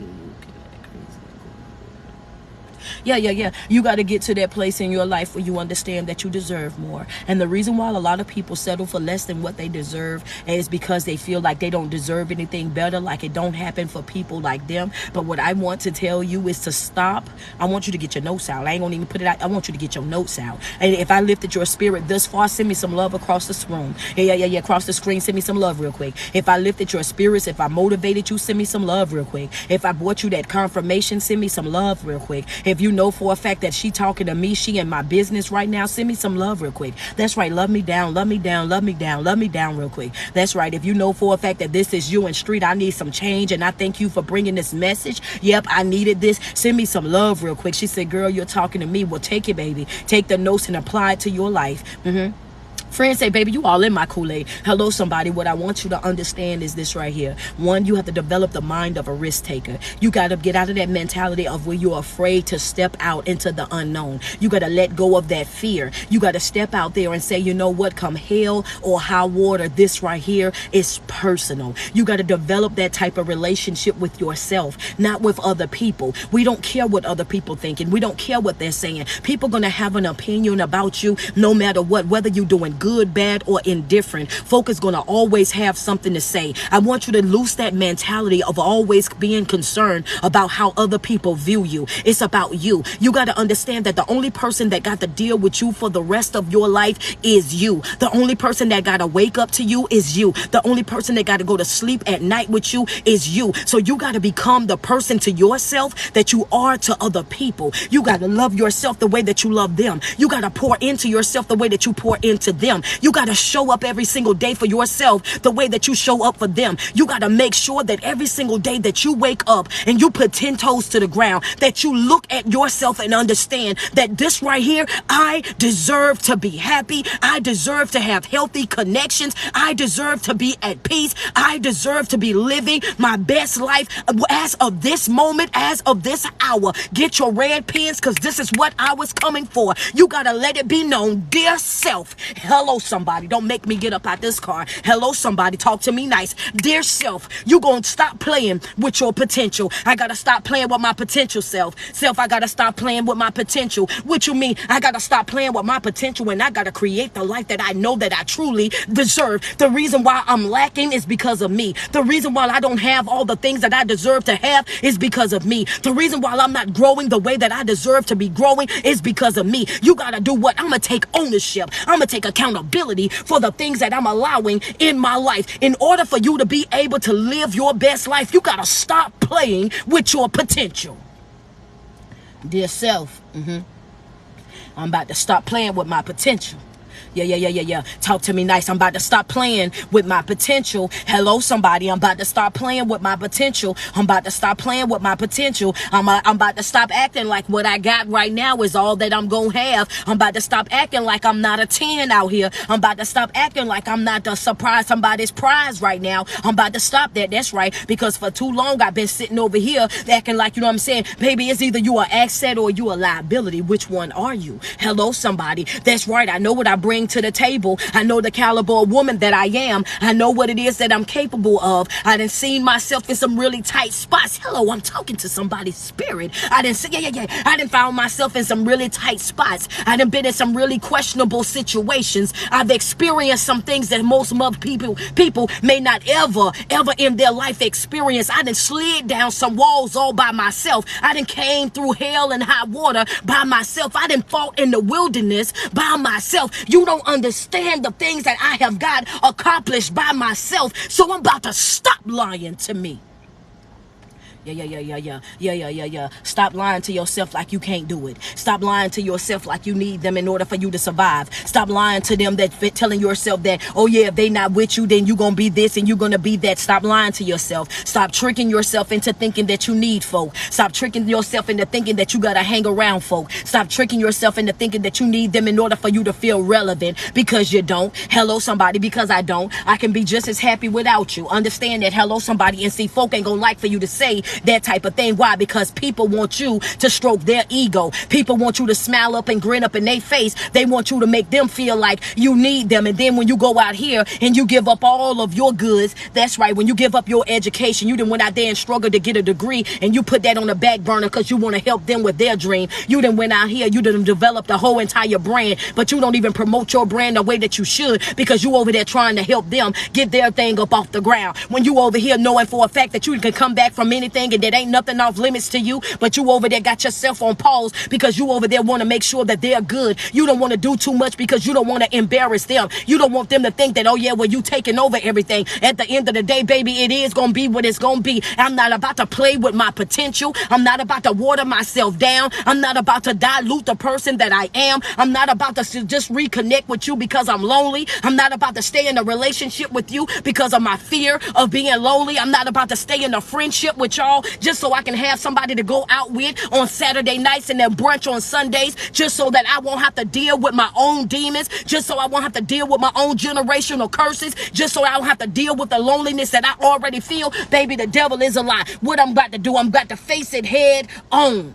Yeah. You got to get to that place in your life where you understand that you deserve more. And the reason why a lot of people settle for less than what they deserve is because they feel like they don't deserve anything better, like it don't happen for people like them. But what I want to tell you is to stop. I want you to get your notes out. I ain't gonna even put it out. I want you to get your notes out. And if I lifted your spirit this far, send me some love across this room. Yeah. Across the screen, send me some love real quick. If I lifted your spirits, if I motivated you, send me some love real quick. If I brought you that confirmation, send me some love real quick. If you know for a fact that she talking to me, she in my business right now, send me some love real quick. That's right. Love me down, love me down, love me down, love me down real quick. That's right. If you know for a fact that this is you and street, I need some change and I thank you for bringing this message. Yep, I needed this. Send me some love real quick. She said, girl, you're talking to me. Well, take it, baby. Take the notes and apply it to your life. Friends say, baby, you all in my Kool-Aid. Hello, somebody. What I want you to understand is this right here. One, you have to develop the mind of a risk taker. You got to get out of that mentality of where you're afraid to step out into the unknown. You got to let go of that fear. You got to step out there and say, you know what, come hell or high water, this right here is personal. You got to develop that type of relationship with yourself, not with other people. We don't care what other people thinking. We don't care what they're saying. People going to have an opinion about you no matter what, whether you're doing good, bad, or indifferent. Folk is going to always have something to say. I want you to lose that mentality of always being concerned about how other people view you. It's about you. You got to understand that the only person that got to deal with you for the rest of your life is you. The only person that got to wake up to you is you. The only person that got to go to sleep at night with you is you. So you got to become the person to yourself that you are to other people. You got to love yourself the way that you love them. You got to pour into yourself the way that you pour into them. You got to show up every single day for yourself the way that you show up for them. You got to make sure that every single day that you wake up and you put 10 toes to the ground, that you look at yourself and understand that this right here, I deserve to be happy. I deserve to have healthy connections. I deserve to be at peace. I deserve to be living my best life as of this moment, as of this hour. Get your red pens because this is what I was coming for. You got to let it be known, dear self. Hello, somebody. Don't make me get up out this car. Hello, somebody. Talk to me nice. Dear self, you gonna stop playing with your potential. I gotta stop playing with my potential self. Self, I gotta stop playing with my potential. What you mean? I gotta stop playing with my potential and I gotta create the life that I know that I truly deserve. The reason why I'm lacking is because of me. The reason why I don't have all the things that I deserve to have is because of me. The reason why I'm not growing the way that I deserve to be growing is because of me. You gotta do what? I'm gonna take ownership. I'm gonna take accountability for the things that I'm allowing in my life. In order for you to be able to live your best life, you gotta stop playing with your potential. Dear self, I'm about to stop playing with my potential. Yeah. Talk to me nice. I'm about to stop playing with my potential. Hello, somebody. I'm about to stop playing with my potential. I'm about to stop playing with my potential. I'm about to stop acting like what I got right now is all that I'm going to have. I'm about to stop acting like I'm not a 10 out here. I'm about to stop acting like I'm not the surprise somebody's prize right now. I'm about to stop that. That's right. Because for too long, I've been sitting over here acting like, you know what I'm saying? Baby, it's either you an asset or you a liability. Which one are you? Hello, somebody. That's right. I know what I bring to the table. I know the caliber of woman that I am. I know what it is that I'm capable of. I done seen myself in some really tight spots. Hello, I'm talking to somebody's spirit. I done see, yeah. I done found myself in some really tight spots. I done been in some really questionable situations. I've experienced some things that most other people may not ever in their life experience. I done slid down some walls all by myself. I done came through hell and high water by myself. I done fought in the wilderness by myself. You don't understand the things that I have got accomplished by myself. So I'm about to stop lying to me. Yeah. Stop lying to yourself like you can't do it. Stop lying to yourself like you need them in order for you to survive. Stop lying to them that telling yourself that, oh yeah, if they not with you, then you gonna be this and you gonna be that. Stop lying to yourself. Stop tricking yourself into thinking that you need folk. Stop tricking yourself into thinking that you gotta hang around folk. Stop tricking yourself into thinking that you need them in order for you to feel relevant, because you don't. Hello, somebody, because I don't. I can be just as happy without you. Understand that. Hello, somebody. And see, folk ain't gonna like for you to say that type of thing. Why? Because people want you to stroke their ego. People want you to smile up and grin up in their face. They want you to make them feel like you need them. And then when you go out here and you give up all of your goods, that's right, when you give up your education, you done went out there and struggled to get a degree and you put that on the back burner because you want to help them with their dream. You done went out here, you done developed a whole entire brand, but you don't even promote your brand the way that you should because you over there trying to help them get their thing up off the ground. When you over here knowing for a fact that you can come back from anything and that ain't nothing off limits to you, but you over there got yourself on pause because you over there want to make sure that they're good. You don't want to do too much because you don't want to embarrass them. You don't want them to think that, oh yeah, well, you taking over everything. At the end of the day, baby, it is going to be what it's going to be. I'm not about to play with my potential. I'm not about to water myself down. I'm not about to dilute the person that I am. I'm not about to just reconnect with you because I'm lonely. I'm not about to stay in a relationship with you because of my fear of being lonely. I'm not about to stay in a friendship with y'all just so I can have somebody to go out with on Saturday nights and then brunch on Sundays, just so that I won't have to deal with my own demons, just so I won't have to deal with my own generational curses, just so I don't have to deal with the loneliness that I already feel. Baby, the devil is a lie. What I'm about to do, I'm about to face it head on.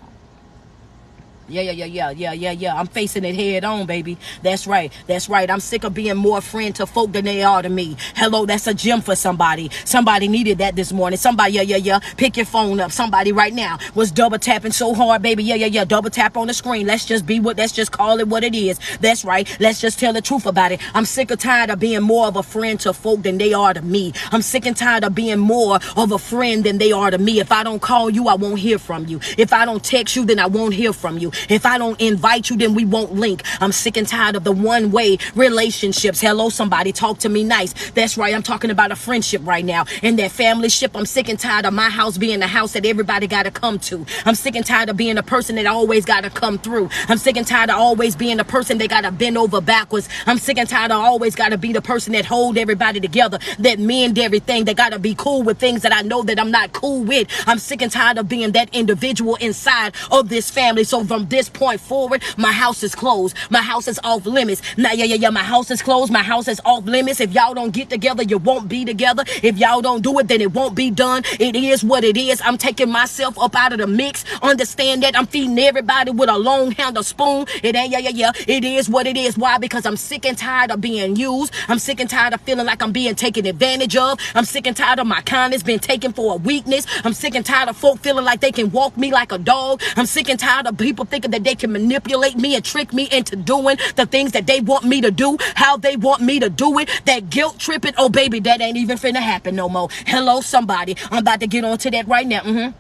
Yeah. I'm facing it head on, baby. That's right. I'm sick of being more friend to folk than they are to me. Hello, that's a gem for somebody. Somebody needed that this morning. Somebody, yeah. Pick your phone up. Somebody right now was double tapping so hard, baby. Yeah. Double tap on the screen. Let's just call it what it is. That's right. Let's just tell the truth about it. I'm sick or tired of being more of a friend to folk than they are to me. I'm sick and tired of being more of a friend than they are to me. If I don't call you, I won't hear from you. If I don't text you, then I won't hear from you. If I don't invite you, then we won't link. I'm sick and tired of the one-way relationships. Hello, somebody, talk to me nice. That's right, I'm talking about a friendship right now. And that family ship, I'm sick and tired of my house being the house that everybody got to come to. I'm sick and tired of being the person that always got to come through. I'm sick and tired of always being the person that got to bend over backwards. I'm sick and tired of always got to be the person that hold everybody together, that mend everything, that got to be cool with things that I know that I'm not cool with. I'm sick and tired of being that individual inside of this family. So from this point forward, my house is closed. My house is off limits. Now, yeah. My house is closed. My house is off limits. If y'all don't get together, you won't be together. If y'all don't do it, then it won't be done. It is what it is. I'm taking myself up out of the mix. Understand that I'm feeding everybody with a long handle spoon. It ain't, yeah. It is what it is. Why? Because I'm sick and tired of being used. I'm sick and tired of feeling like I'm being taken advantage of. I'm sick and tired of my kindness being taken for a weakness. I'm sick and tired of folk feeling like they can walk me like a dog. I'm sick and tired of people thinking that they can manipulate me and trick me into doing the things that they want me to do, how they want me to do it. That guilt tripping, oh baby, that ain't even finna happen no more. Hello, somebody. I'm about to get on to that right now.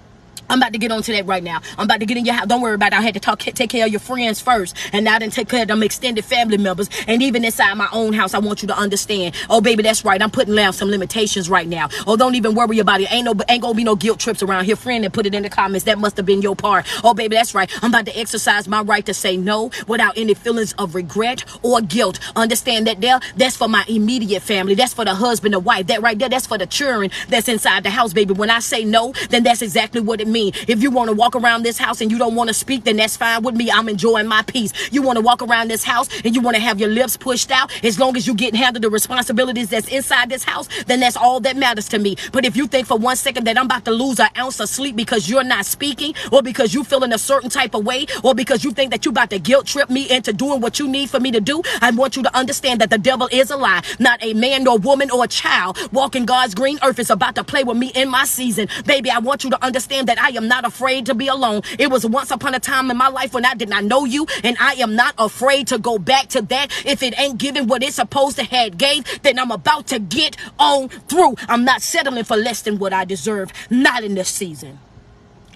I'm about to get onto that right now. I'm about to get in your house. Don't worry about it. I had to take care of your friends first. And now I didn't take care of them extended family members. And even inside my own house, I want you to understand. Oh, baby, that's right. I'm putting down some limitations right now. Oh, don't even worry about it. Ain't gonna be no guilt trips around here. Friend, and put it in the comments. That must have been your part. Oh, baby, that's right. I'm about to exercise my right to say no without any feelings of regret or guilt. Understand that that's for my immediate family. That's for the husband and wife. That right there, that's for the children that's inside the house, baby. When I say no, then that's exactly what it means. If you want to walk around this house and you don't want to speak, then that's fine with me. I'm enjoying my peace. You want to walk around this house and you want to have your lips pushed out, as long as you get handled the responsibilities that's inside this house, then that's all that matters to me. But if you think for 1 second that I'm about to lose an ounce of sleep because you're not speaking, or because you feeling a certain type of way, or because you think that you about to guilt trip me into doing what you need for me to do, I want you to understand that the devil is a lie. Not a man, nor woman, or a child walking God's green earth is about to play with me in my season. Baby, I want you to understand that I am not afraid to be alone. It was once upon a time in my life when I did not know you, and I am not afraid to go back to that. If it ain't giving what it's supposed to have gave, then I'm about to get on through. I'm not settling for less than what I deserve. Not in this season.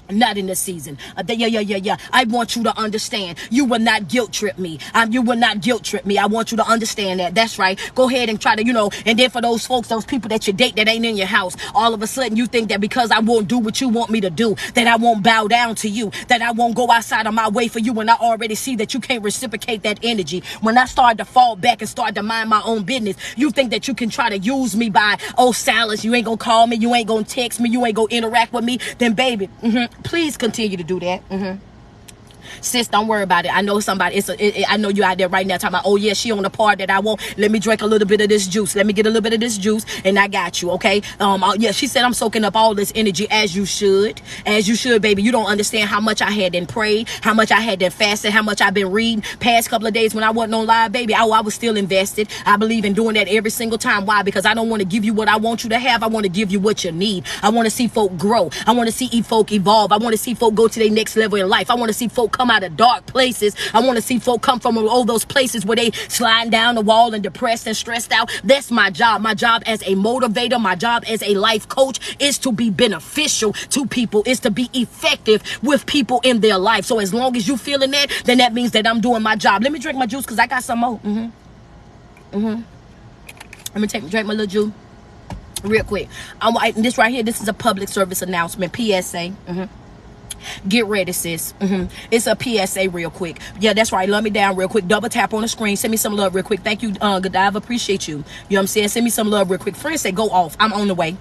Not in this season. Yeah. I want you to understand. You will not guilt trip me. You will not guilt trip me. I want you to understand that. That's right. Go ahead and try to, and then for those folks, those people that you date that ain't in your house, all of a sudden you think that because I won't do what you want me to do, that I won't bow down to you, that I won't go outside of my way for you, when I already see that you can't reciprocate that energy. When I start to fall back and start to mind my own business, you think that you can try to use me by, oh, Silas, you ain't gonna call me, you ain't gonna text me, you ain't gonna interact with me. Then baby, please continue to do that. Sis, don't worry about it. I know somebody, I know you out there right now talking about, oh yeah, she on the part that I want. Let me drink a little bit of this juice. Let me get a little bit of this juice and I got you, okay? Yeah, she said I'm soaking up all this energy, as you should. As you should, baby. You don't understand how much I had been prayed, how much I had been fasting, how much I've been reading. Past couple of days when I wasn't on live, baby, I was still invested. I believe in doing that every single time. Why? Because I don't want to give you what I want you to have. I want to give you what you need. I want to see folk grow. I want to see folk evolve. I want to see folk go to their next level in life. I want to see folk come out of dark places. I want to see folk come from all those places where they sliding down the wall and depressed and stressed out. That's my job. My job as a motivator, my job as a life coach is to be beneficial to people, is to be effective with people in their life. So as long as you feeling that, then that means that I'm doing my job. Let me drink my juice because I got some more. Let me drink my little juice real quick. This right here, this is a public service announcement, PSA. Get ready, sis. It's a PSA real quick. Yeah, that's right. Love me down real quick. Double tap on the screen. Send me some love real quick. Thank you, Godiva. Appreciate you. You know what I'm saying? Send me some love real quick. Friends say go off. I'm on the way.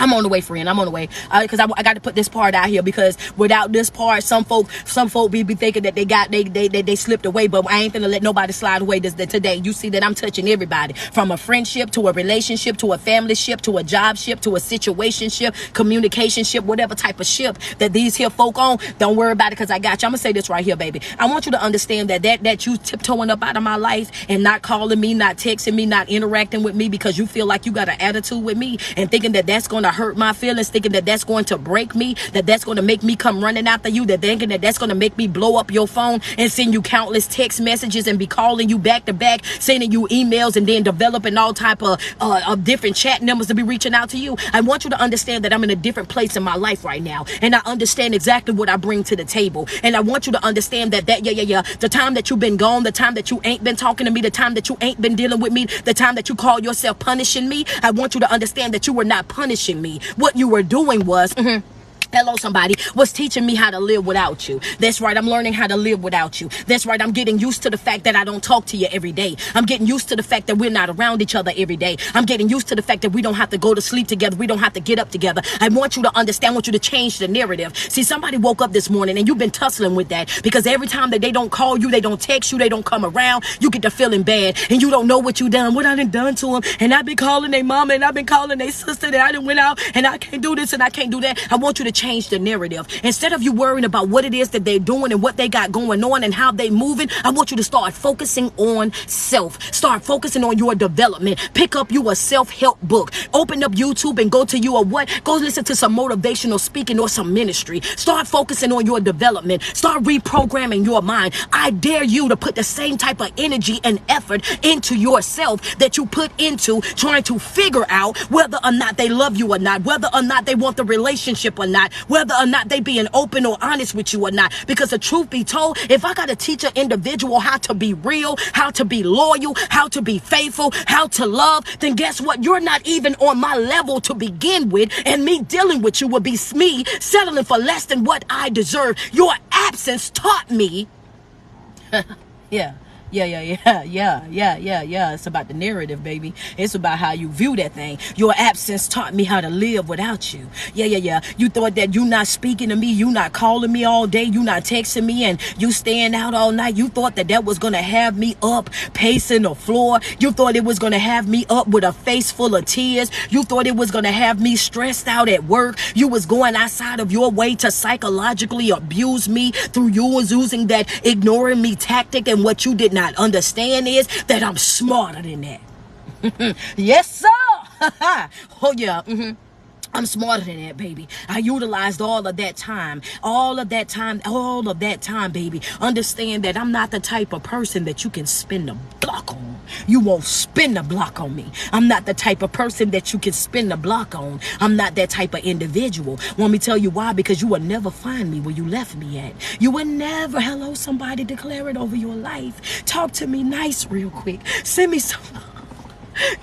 I'm on the way, friend. I'm on the way. Because I got to put this part out here, because without this part, some folk be thinking that they slipped away, but I ain't gonna let nobody slide away today. You see that I'm touching everybody, from a friendship to a relationship to a family ship to a job ship to a situation ship, communication ship, whatever type of ship that these here folk on. Don't worry about it, because I got you. I'm gonna say this right here, baby. I want you to understand that you tiptoeing up out of my life and not calling me, not texting me, not interacting with me because you feel like you got an attitude with me and thinking that that's going to hurt my feelings, thinking that that's going to break me, that's going to make me come running after you, thinking that that's going to make me blow up your phone and send you countless text messages and be calling you back to back, sending you emails, and then developing all type of different chat numbers to be reaching out to you. I want you to understand that I'm in a different place in my life right now, and I understand exactly what I bring to the table. And I want you to understand that the time that you've been gone, the time that you ain't been talking to me, the time that you ain't been dealing with me, the time that you call yourself punishing me, I want you to understand that you were not punishing me. What you were doing was hello, somebody, was teaching me how to live without you. That's right. I'm learning how to live without you. That's right. I'm getting used to the fact that I don't talk to you every day. I'm getting used to the fact that we're not around each other every day. I'm getting used to the fact that we don't have to go to sleep together. We don't have to get up together. I want you to understand. I want you to change the narrative. See, somebody woke up this morning and you've been tussling with that, because every time that they don't call you, they don't text you, they don't come around, you get to feeling bad and you don't know what you done, what I done to them. And I've been calling their mama and I've been calling their sister that I done went out and I can't do this and I can't do that. I want you to change the narrative. Instead of you worrying about what it is that they're doing and what they got going on and how they moving, I want you to start focusing on self. Start focusing on your development. Pick up you a self-help book. Open up YouTube and go listen to some motivational speaking or some ministry. Start focusing on your development. Start reprogramming your mind. I dare you to put the same type of energy and effort into yourself that you put into trying to figure out whether or not they love you or not, whether or not they want the relationship or not, not, whether or not they being open or honest with you or not. Because the truth be told, if I got to teach an individual how to be real, how to be loyal, how to be faithful, how to love, then guess what? You're not even on my level to begin with, and me dealing with you would be me settling for less than what I deserve. Your absence taught me. Yeah. It's about the narrative, baby. It's about how you view that thing. Your absence taught me how to live without you. Yeah. You thought that you not speaking to me, you not calling me all day, you not texting me, and you staying out all night. You thought that was going to have me up pacing the floor. You thought it was going to have me up with a face full of tears. You thought it was going to have me stressed out at work. You was going outside of your way to psychologically abuse me through you was using that ignoring me tactic, and what you did not understand is that I'm smarter than that. Yes, sir. Oh, yeah. I'm smarter than that, baby. I utilized all of that time, baby. Understand that I'm not the type of person that you can spin the block on. You won't spin the block on me. I'm not the type of person that you can spin the block on. I'm not that type of individual. Want me to tell you why? Because you will never find me where you left me at. You will never, hello, somebody, declare it over your life. Talk to me nice real quick. Send me some...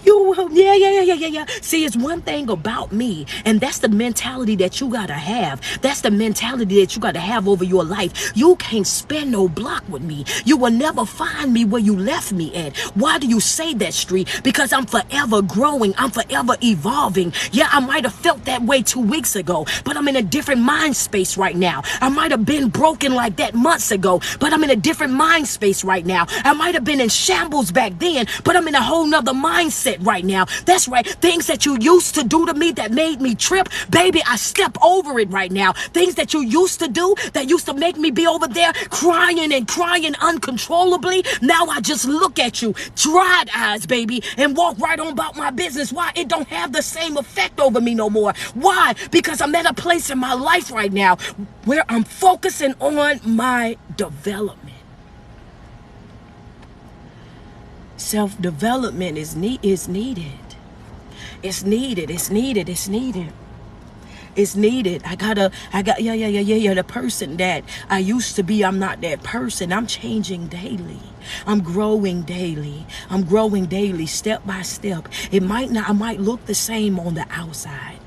You will, yeah. See, it's one thing about me, and that's the mentality that you gotta have. That's the mentality that you gotta have over your life. You can't spend no block with me. You will never find me where you left me at. Why do you say that, Street? Because I'm forever growing. I'm forever evolving. Yeah, I might have felt that way 2 weeks ago, but I'm in a different mind space right now. I might have been broken like that months ago, but I'm in a different mind space right now. I might have been in shambles back then, but I'm in a whole nother mindset right now. That's right. Things that you used to do to me that made me trip, baby, I step over it right now. Things that you used to do that used to make me be over there crying uncontrollably. Now I just look at you, dried eyes, baby, and walk right on about my business. Why? It don't have the same effect over me no more. Why? Because I'm at a place in my life right now where I'm focusing on my development. Self-development is needed. It's needed. I got the person that I used to be, I'm not that person. I'm changing daily. I'm growing daily, step by step. I might look the same on the outside.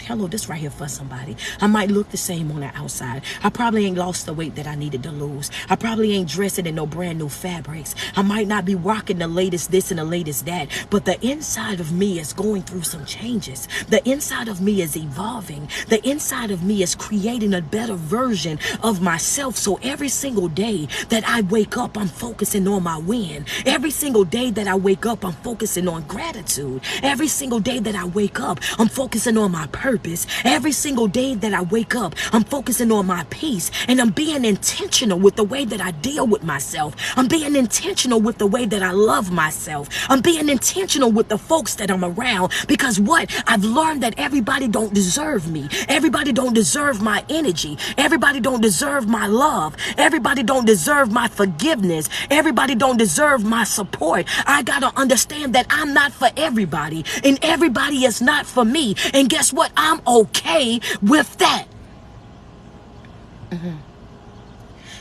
Hello, this right here for somebody. I might look the same on the outside. I probably ain't lost the weight that I needed to lose. I probably ain't dressing in no brand new fabrics. I might not be rocking the latest this and the latest that. But the inside of me is going through some changes. The inside of me is evolving. The inside of me is creating a better version of myself. So every single day that I wake up, I'm focusing on my win. Every single day that I wake up, I'm focusing on gratitude. Every single day that I wake up, I'm focusing on my purpose. Every single day that I wake up, I'm focusing on my peace. And I'm being intentional with the way that I deal with myself. I'm being intentional with the way that I love myself. I'm being intentional with the folks that I'm around. Because what? I've learned that everybody don't deserve me. Everybody don't deserve my energy. Everybody don't deserve my love. Everybody don't deserve my forgiveness. Everybody don't deserve my support. I gotta understand that I'm not for everybody, and everybody is not for me. And guess what? I'm okay with that.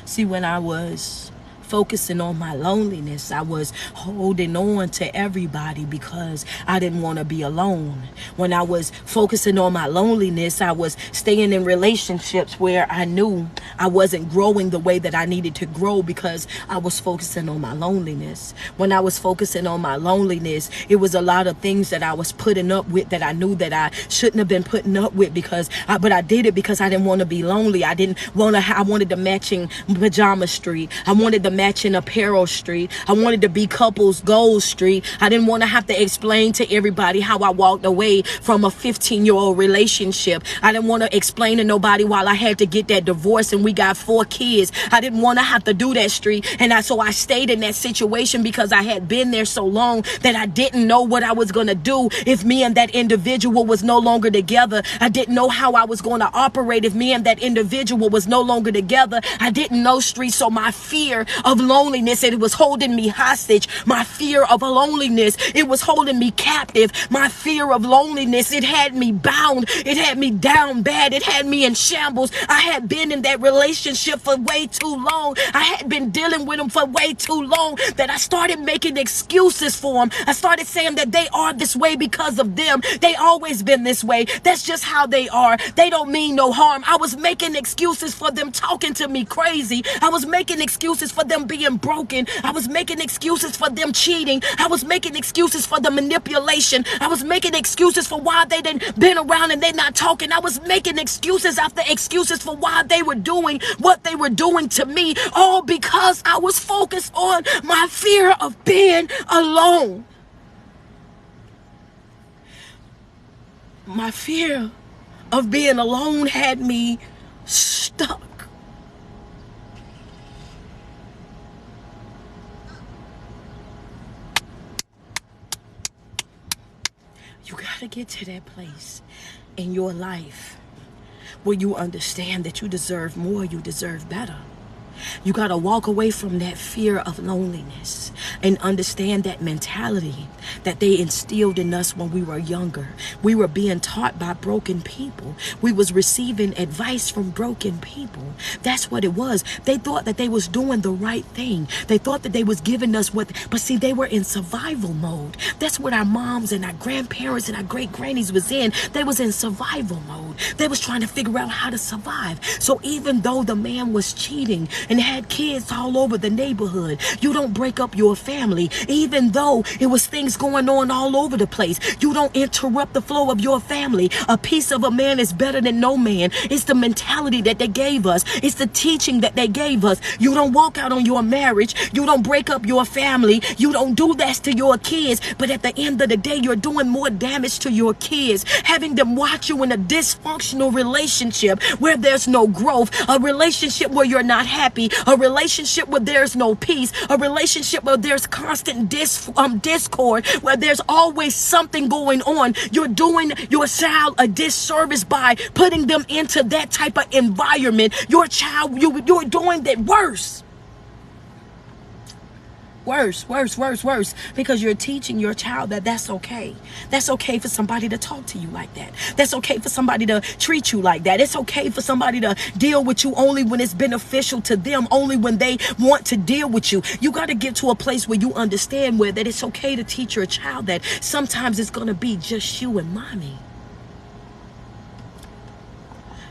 See, when I was focusing on my loneliness, I was holding on to everybody because I didn't want to be alone. When I was focusing on my loneliness, I was staying in relationships where I knew I wasn't growing the way that I needed to grow because I was focusing on my loneliness. When I was focusing on my loneliness, it was a lot of things that I was putting up with that I knew that I shouldn't have been putting up with but I did it because I didn't want to be lonely. I wanted the matching pajama street. I wanted the matching apparel street. I wanted to be couples goals street. I didn't want to have to explain to everybody how I walked away from a 15-year-old relationship. I didn't want to explain to nobody while I had to get that divorce and we got 4 kids. I didn't want to have to do that street. So I stayed in that situation because I had been there so long that I didn't know what I was going to do if me and that individual was no longer together. I didn't know how I was going to operate if me and that individual was no longer together. I didn't know, street. So my fear of loneliness, and it was holding me hostage. My fear of loneliness, it was holding me captive. My fear of loneliness, it had me bound. It had me down bad. It had me in shambles. I had been in that relationship for way too long. I had been dealing with them for way too long that I started making excuses for them. I started saying that they are this way because of them. They always been this way. That's just how they are. They don't mean no harm. I was making excuses for them talking to me crazy. I was making excuses for them being broken. I was making excuses for them cheating. I was making excuses for the manipulation. I was making excuses for why they didn't been around and they not talking. I was making excuses after excuses for why they were doing what they were doing to me, all because I was focused on my fear of being alone. My fear of being alone had me stuck. You gotta get to that place in your life where you understand that you deserve more, you deserve better. You got to walk away from that fear of loneliness and understand that mentality that they instilled in us when we were younger. We were being taught by broken people. We was receiving advice from broken people. That's what it was. They thought that they was doing the right thing. They thought that they was giving us what, but see, they were in survival mode. That's what our moms and our grandparents and our great grannies was in. They was in survival mode. They was trying to figure out how to survive. So even though the man was cheating and had kids all over the neighborhood, you don't break up your family. Even though it was things going on all over the place, you don't interrupt the flow of your family. A piece of a man is better than no man. It's the mentality that they gave us. It's the teaching that they gave us. You don't walk out on your marriage. You don't break up your family. You don't do that to your kids. But at the end of the day, you're doing more damage to your kids, having them watch you in a dysfunctional relationship where there's no growth, a relationship where you're not happy, a relationship where there's no peace, a relationship where there's constant discord, where there's always something going on. You're doing your child a disservice by putting them into that type of environment. Your child, you're doing that worse. Worse, because you're teaching your child that that's okay. That's okay for somebody to talk to you like that. That's okay for somebody to treat you like that. It's okay for somebody to deal with you only when it's beneficial to them, only when they want to deal with you. You got to get to a place where you understand where that it's okay to teach your child that sometimes it's going to be just you and mommy.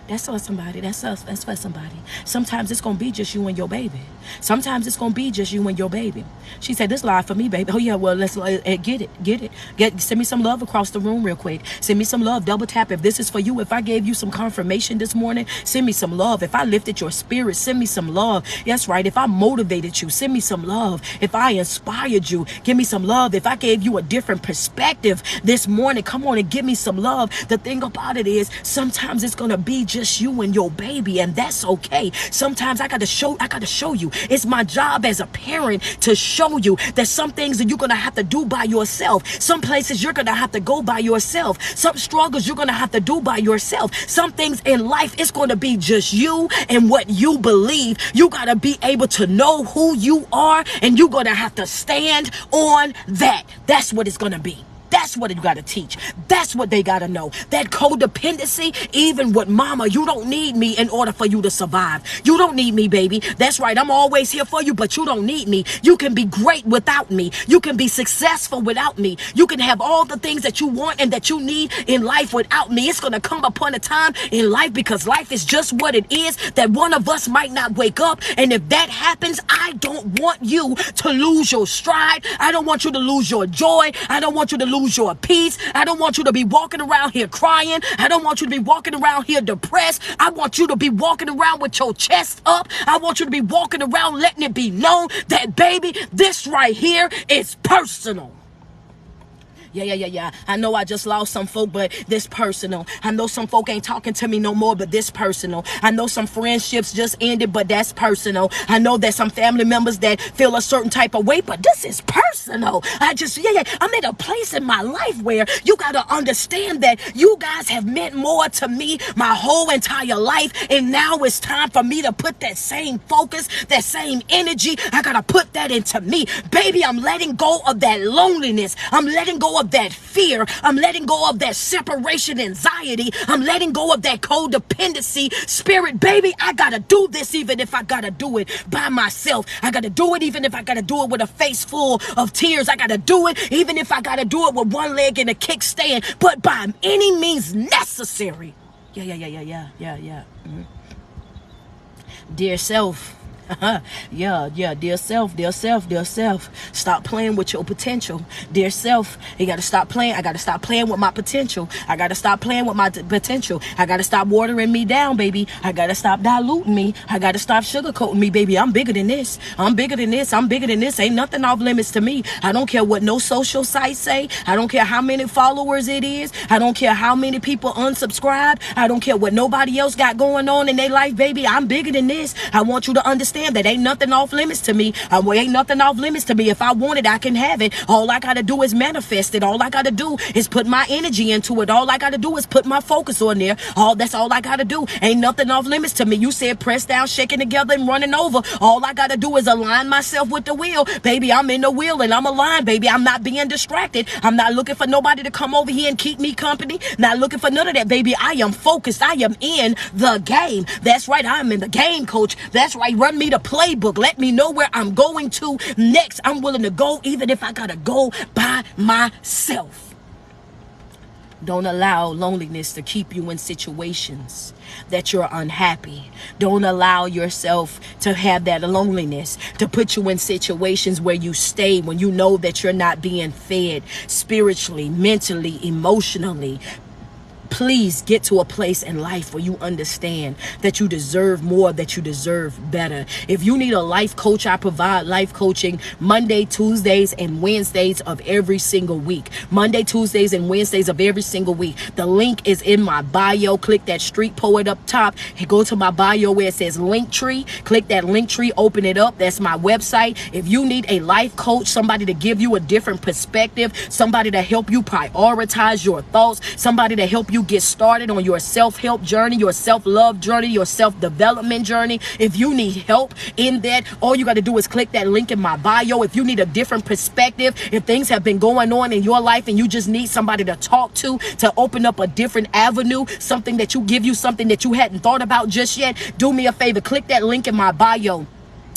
That's for somebody. That's us. That's for somebody. Sometimes it's going to be just you and your baby. Sometimes it's going to be just you and your baby. She said, this live for me, baby. Oh, yeah, well, let's get it. Send me some love across the room real quick. Send me some love. Double tap if this is for you. If I gave you some confirmation this morning, send me some love. If I lifted your spirit, send me some love. That's right. If I motivated you, send me some love. If I inspired you, give me some love. If I gave you a different perspective this morning, come on and give me some love. The thing about it is, sometimes it's going to be just you and your baby, and that's okay. Sometimes I got to show you. It's my job as a parent to show you that some things that you're going to have to do by yourself. Some places you're going to have to go by yourself. Some struggles you're going to have to do by yourself. Some things in life, it's going to be just you and what you believe. You got to be able to know who you are, and you're going to have to stand on that. That's what it's going to be. That's what you got to teach. That's what they got to know. That codependency, even with mama, you don't need me in order for you to survive. You don't need me, baby. That's right. I'm always here for you, but you don't need me. You can be great without me. You can be successful without me. You can have all the things that you want and that you need in life without me. It's going to come upon a time in life, because life is just what it is, that one of us might not wake up. And if that happens, I don't want you to lose your stride. I don't want you to lose your joy. I don't want you to lose your peace. I don't want you to be walking around here crying. I don't want you to be walking around here depressed. I want you to be walking around with your chest up. I want you to be walking around letting it be known that, baby, this right here is personal. Yeah. I know I just lost some folk, but this personal. I know some folk ain't talking to me no more, but this personal. I know some friendships just ended, but that's personal. I know that some family members that feel a certain type of way, but this is personal. I'm at a place in my life where you got to understand that you guys have meant more to me my whole entire life, and now it's time for me to put that same focus, that same energy. I got to put that into me. Baby, I'm letting go of that loneliness. I'm letting go of that fear. I'm letting go of that separation anxiety. I'm letting go of that codependency spirit. Baby, I got to do this even if I got to do it by myself. I got to do it even if I got to do it with a face full of tears. I got to do it even if I got to do it with one leg in a kickstand, but by any means necessary. Yeah. Mm-hmm. Dear self. Dear self. Stop playing with your potential. Dear self, you gotta stop playing. I gotta stop playing with my potential. I gotta stop playing with my potential. I gotta stop watering me down, baby. I gotta stop diluting me. I gotta stop sugarcoating me, baby. I'm bigger than this. I'm bigger than this. I'm bigger than this. Ain't nothing off limits to me. I don't care what no social sites say. I don't care how many followers it is. I don't care how many people unsubscribe. I don't care what nobody else got going on in their life, baby. I'm bigger than this. I want you to understand that ain't nothing off limits to me. Ain't nothing off limits to me. If I want it, I can have it. All I gotta do is manifest it. All I gotta do is put my energy into it. All I gotta do is put my focus on there. That's all I gotta do. Ain't nothing off limits to me. You said press down, shaking together, and running over. All I gotta do is align myself with the wheel. Baby, I'm in the wheel and I'm aligned, baby. I'm not being distracted. I'm not looking for nobody to come over here and keep me company. Not looking for none of that, baby. I am focused. I am in the game. That's right. I'm in the game, coach. That's right. Run me the playbook. Let me know where I'm going to next. I'm willing to go even if I gotta go by myself. Don't allow loneliness to keep you in situations that you're unhappy. Don't allow yourself to have that loneliness to put you in situations where you stay when you know that you're not being fed spiritually, mentally, emotionally. Please get to a place in life where you understand that you deserve more, that you deserve better. If you need a life coach, I provide life coaching Monday, Tuesdays, and Wednesdays of every single week. Monday, Tuesdays, and Wednesdays of every single week. The link is in my bio. Click that street poet up top. Go to my bio where it says Linktree. Click that Linktree, open it up. That's my website. If you need a life coach, somebody to give you a different perspective, somebody to help you prioritize your thoughts, somebody to help you get started on your self-help journey, your self-love journey, your self-development journey. If you need help in that, all you got to do is click that link in my bio. If you need a different perspective, if things have been going on in your life and you just need somebody to talk to open up a different avenue, something that you hadn't thought about just yet, do me a favor, click that link in my bio.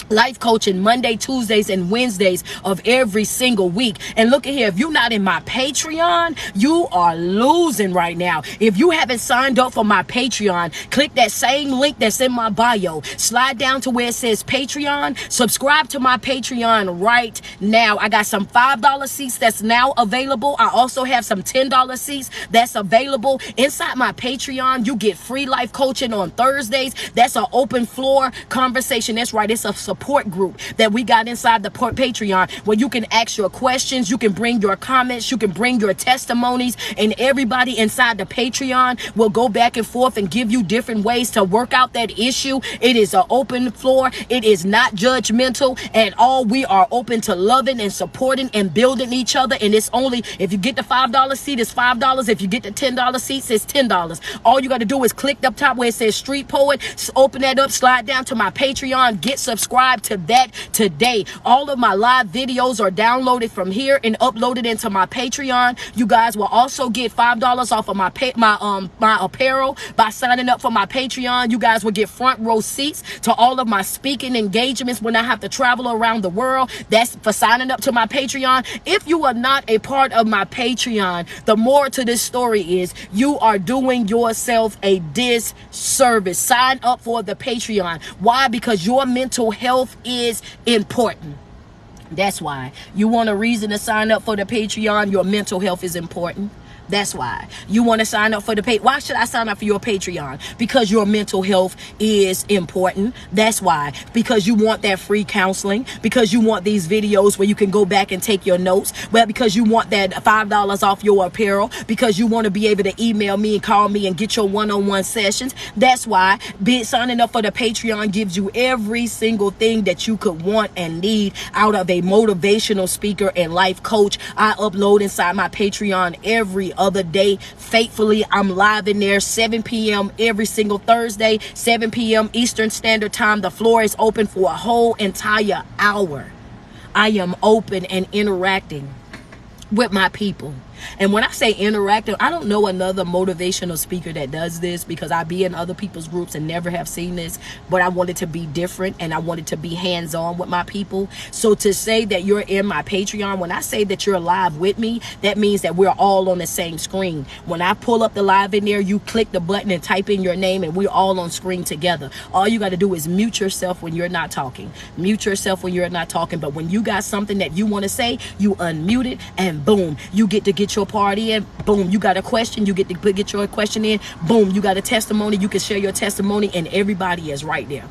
Life coaching Monday, Tuesdays, and Wednesdays of every single week. And look at here, if you're not in my Patreon, you are losing right now. If you haven't signed up for my Patreon, click that same link that's in my bio. Slide down to where it says Patreon. Subscribe to my Patreon right now. I got some $5 seats that's now available. I also have some $10 seats that's available. Inside my Patreon, you get free life coaching on Thursdays. That's an open floor conversation. That's right. It's a support group that we got inside the Patreon where you can ask your questions, you can bring your comments, you can bring your testimonies, and everybody inside the Patreon will go back and forth and give you different ways to work out that issue. It is an open floor. It is not judgmental at all. We are open to loving and supporting and building each other. And it's only, if you get the $5 seat, it's $5. If you get the $10 seats, it's $10. All you got to do is click up top where it says Street Poet, open that up, slide down to my Patreon, get subscribed to that today. All of my live videos are downloaded from here and uploaded into my Patreon. You guys will also get $5 off of my apparel by signing up for my Patreon. You guys will get front row seats to all of my speaking engagements when I have to travel around the world. That's for signing up to my Patreon. If you are not a part of my Patreon, the more to this story is you are doing yourself a disservice. Sign up for the Patreon. Why? Because your mental health is important. That's why. You want a reason to sign up for the Patreon? Your mental health is important. That's why. You want to sign up for the pay. Why should I sign up for your Patreon? Because your mental health is important. That's why. Because you want that free counseling. Because you want these videos where you can go back and take your notes. Well, because you want that $5 off your apparel. Because you want to be able to email me and call me and get your one-on-one sessions. That's why. Signing up for the Patreon gives you every single thing that you could want and need out of a motivational speaker and life coach. I upload inside my Patreon every other day faithfully. I'm live in there 7 p.m. every single Thursday, 7 p.m. Eastern Standard Time. The floor is open for a whole entire hour. I am open and interacting with my people. And when I say interactive, I don't know another motivational speaker that does this, because I be in other people's groups and never have seen this, but I wanted to be different and I wanted to be hands-on with my people. So to say that you're in my Patreon, when I say that you're live with me, that means that we're all on the same screen. When I pull up the live in there, you click the button and type in your name and we're all on screen together. All you got to do is mute yourself when you're not talking. Mute yourself when you're not talking. But when you got something that you want to say, you unmute it and boom, you get to get your party in. Boom, you got a question, you get to get your question in. Boom, you got a testimony, you can share your testimony, and everybody is right there.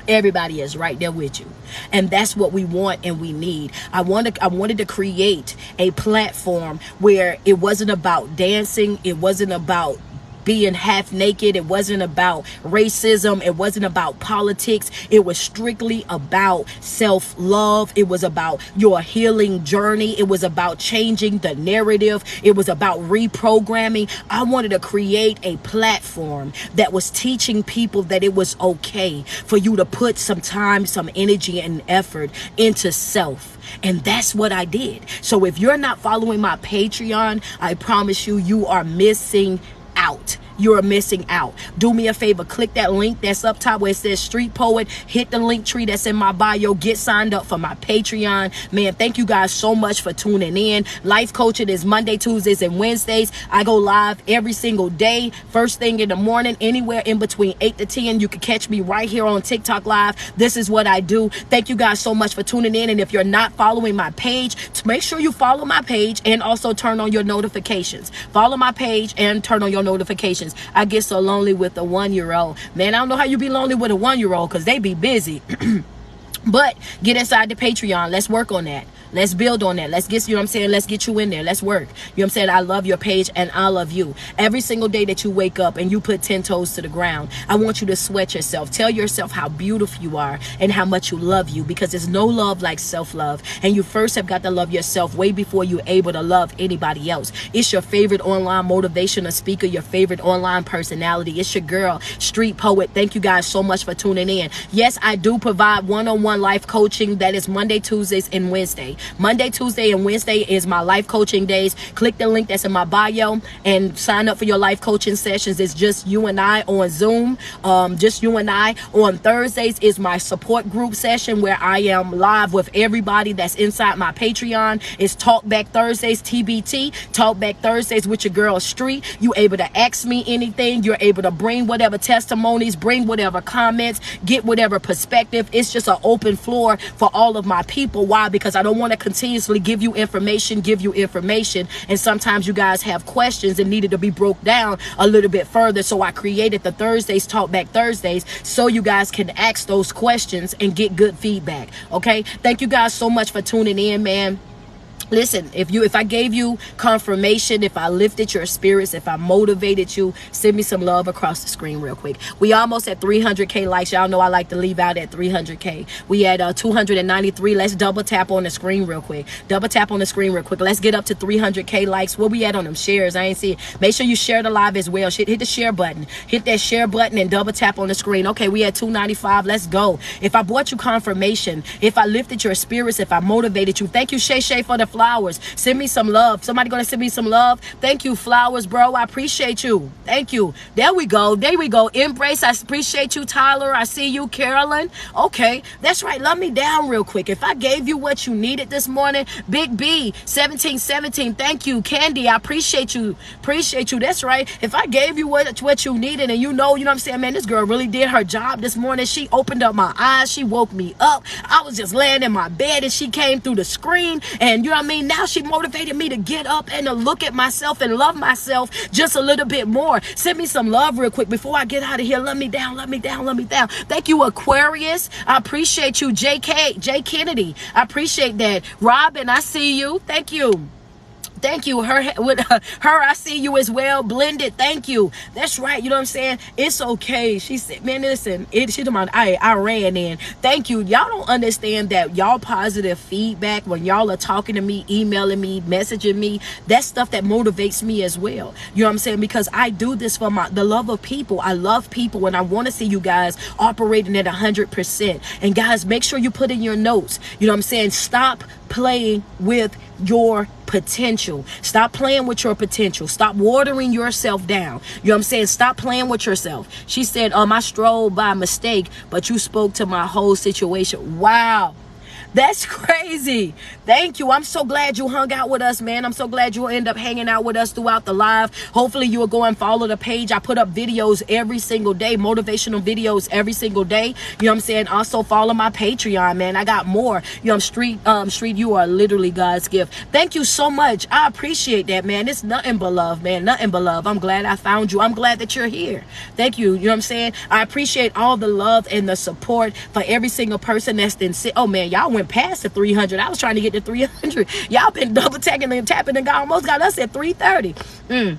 Everybody is right there with you. And that's what we want and we need. I wanted to create a platform where it wasn't about dancing, it wasn't about being half naked, it wasn't about racism, it wasn't about politics. It was strictly about self-love. It was about your healing journey. It was about changing the narrative. It was about reprogramming. I wanted to create a platform that was teaching people that it was okay for you to put some time, some energy and effort into self. And that's what I did. So if you're not following my Patreon, I promise you, you are missing out. You're missing out. Do me a favor, click that link that's up top where it says Street Poet. Hit the link tree that's in my bio. Get signed up for my Patreon. Man, thank you guys so much for tuning in. Life coaching is Monday, Tuesdays, and Wednesdays. I go live every single day, first thing in the morning, anywhere in between 8 to 10. You can catch me right here on TikTok Live. This is what I do. Thank you guys so much for tuning in. And if you're not following my page, make sure you follow my page and also turn on your notifications. Follow my page and turn on your notifications. I get so lonely with a 1-year-old. Man, I don't know how you be lonely with a 1-year-old, because they be busy. But get inside the Patreon. Let's work on that. Let's build on that. Let's get, you know what I'm saying? Let's get you in there. Let's work. You know what I'm saying? I love your page and I love you. Every single day that you wake up and you put 10 toes to the ground, I want you to sweat yourself. Tell yourself how beautiful you are and how much you love you, because there's no love like self-love. And you first have got to love yourself way before you're able to love anybody else. It's your favorite online motivational speaker, your favorite online personality. It's your girl, Street Poet. Thank you guys so much for tuning in. Yes, I do provide one-on-one life coaching. That is Monday, Tuesdays, and Wednesday. Monday, Tuesday, and Wednesday is my life coaching days. Click the link that's in my bio and sign up for your life coaching sessions. It's just you and I on Zoom. Just you and I. On Thursdays is my support group session where I am live with everybody that's inside my Patreon. It's Talk Back Thursdays, TBT. Talk Back Thursdays with your girl Street. You able to ask me anything. You're able to bring whatever testimonies, bring whatever comments, get whatever perspective. It's just an open floor for all of my people. Why? Because I don't want to continuously give you information, and sometimes you guys have questions and needed to be broke down a little bit further. So I created the Thursdays, Talk Back Thursdays, so you guys can ask those questions and get good feedback. Okay, thank you guys so much for tuning in, man. Listen, if I gave you confirmation, if I lifted your spirits, if I motivated you, send me some love across the screen real quick. We almost at 300K likes. Y'all know I like to leave out at 300K. We at 293. Let's double tap on the screen real quick. Double tap on the screen real quick. Let's get up to 300K likes. Where we at on them shares? I ain't see it. Make sure you share the live as well. Hit the share button. Hit that share button and double tap on the screen. Okay, we at 295. Let's go. If I brought you confirmation, if I lifted your spirits, if I motivated you, thank you, Shay Shay, for the flowers. Send me some love. Somebody gonna send me some love. Thank you, flowers, bro. I appreciate you. Thank you. There we go. There we go. Embrace. I appreciate you, Tyler. I see you, Carolyn. Okay, that's right. Love me down real quick. If I gave you what you needed this morning, Big B 1717. Thank you, Candy. I appreciate you. Appreciate you. That's right. If I gave you what you needed, and you know what I'm saying, man, this girl really did her job this morning. She opened up my eyes. She woke me up. I was just laying in my bed and she came through the screen, and you know what I'm mean? Now she motivated me to get up and to look at myself and love myself just a little bit more. Send me some love real quick before I get out of here. Love me down, love me down, love me down. Thank you, Aquarius. I appreciate you. J Kennedy, I appreciate that. Robin, I see you. Thank you. Thank you. Her, I see you as well. Blended, thank you. That's right. You know what I'm saying? It's okay. She said, man, listen, I ran in. Thank you. Y'all don't understand that y'all positive feedback when y'all are talking to me, emailing me, messaging me, that's stuff that motivates me as well. You know what I'm saying? Because I do this for the love of people. I love people, and I want to see you guys operating at 100%. And guys, make sure you put in your notes. You know what I'm saying? Stop playing with your potential. Stop playing with your potential. Stop watering yourself down. You know what I'm saying? Stop playing with yourself. She said, I strolled by mistake, but you spoke to my whole situation. Wow. That's crazy. Thank you. I'm so glad you hung out with us, man. I'm so glad you'll end up hanging out with us throughout the live. Hopefully you will go and follow the page. I put up videos every single day, motivational videos every single day. You know what I'm saying? Also follow my Patreon, man. I got more. You know, Street, you are literally God's gift. Thank you so much. I appreciate that, man. It's nothing but love, man. Nothing but love. I'm glad I found you. I'm glad that you're here. Thank you. You know what I'm saying? I appreciate all the love and the support for every single person that's been oh man, y'all went past the 300. I was trying to get to 300. Y'all been double tapping and tapping and almost got us at 330.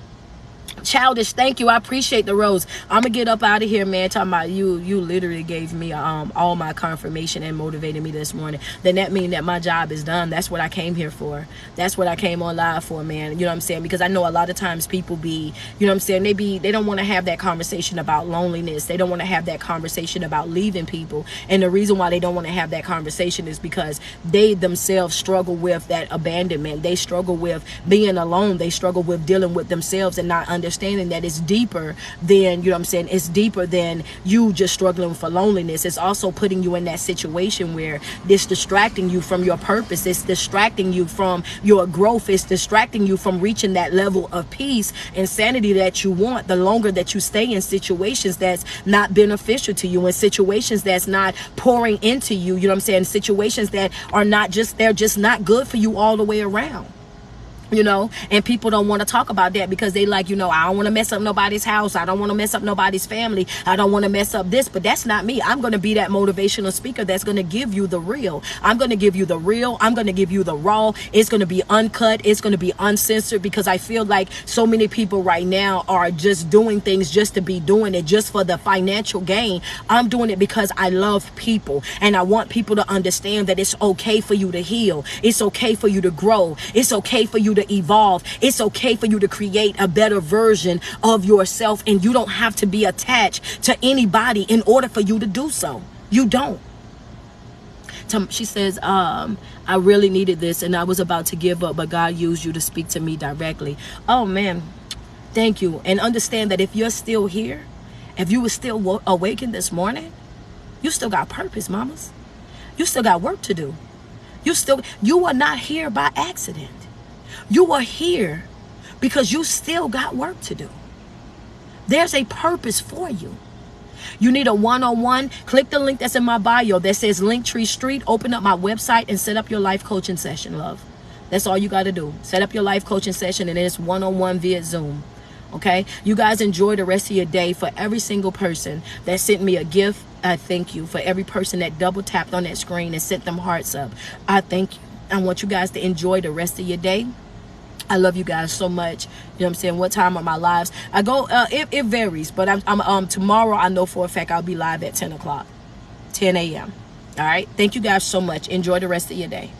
Childish, thank you. I appreciate the rose. I'm gonna get up out of here, man. Talking about you literally gave me all my confirmation and motivated me this morning. Then that means that my job is done. That's what I came here for. That's what I came on live for, man. You know what I'm saying? Because I know a lot of times people be, you know what I'm saying, they don't want to have that conversation about loneliness. They don't want to have that conversation about leaving people. And the reason why they don't want to have that conversation is because they themselves struggle with that abandonment. They struggle with being alone. They struggle with dealing with themselves and not understanding that it's deeper than, you know what I'm saying, it's deeper than you just struggling for loneliness. It's also putting you in that situation where it's distracting you from your purpose. It's distracting you from your growth. It's distracting you from reaching that level of peace and sanity that you want the longer that you stay in situations that's not beneficial to you, in situations that's not pouring into you, you know what I'm saying, situations that are not just, they're just not good for you all the way around. You know, and people don't want to talk about that because they like, you know, I don't want to mess up nobody's house. I don't want to mess up nobody's family. I don't want to mess up this, but that's not me. I'm going to be that motivational speaker that's going to give you the real. I'm going to give you the real. I'm going to give you the raw. It's going to be uncut. It's going to be uncensored, because I feel like so many people right now are just doing things just to be doing it, just for the financial gain. I'm doing it because I love people, and I want people to understand that it's okay for you to heal. It's okay for you to grow. It's okay for you to evolve. It's okay for you to create a better version of yourself, and you don't have to be attached to anybody in order for you to do so. You don't. She says, I really needed this and I was about to give up, but God used you to speak to me directly. Oh man, thank you. And understand that if you're still here, if you were still awakened this morning, you still got purpose, mamas. You still got work to do. You are not here by accident. You are here because you still got work to do. There's a purpose for you. You need a one-on-one. Click the link that's in my bio that says Linktree Street. Open up my website and set up your life coaching session, love. That's all you got to do. Set up your life coaching session, and it's one-on-one via Zoom. Okay? You guys enjoy the rest of your day. For every single person that sent me a gift, I thank you. For every person that double tapped on that screen and sent them hearts up, I thank you. I want you guys to enjoy the rest of your day. I love you guys so much. You know what I'm saying? What time are my lives? I go, it varies, but I'm tomorrow I know for a fact I'll be live at 10 o'clock, 10 a.m. All right. Thank you guys so much. Enjoy the rest of your day.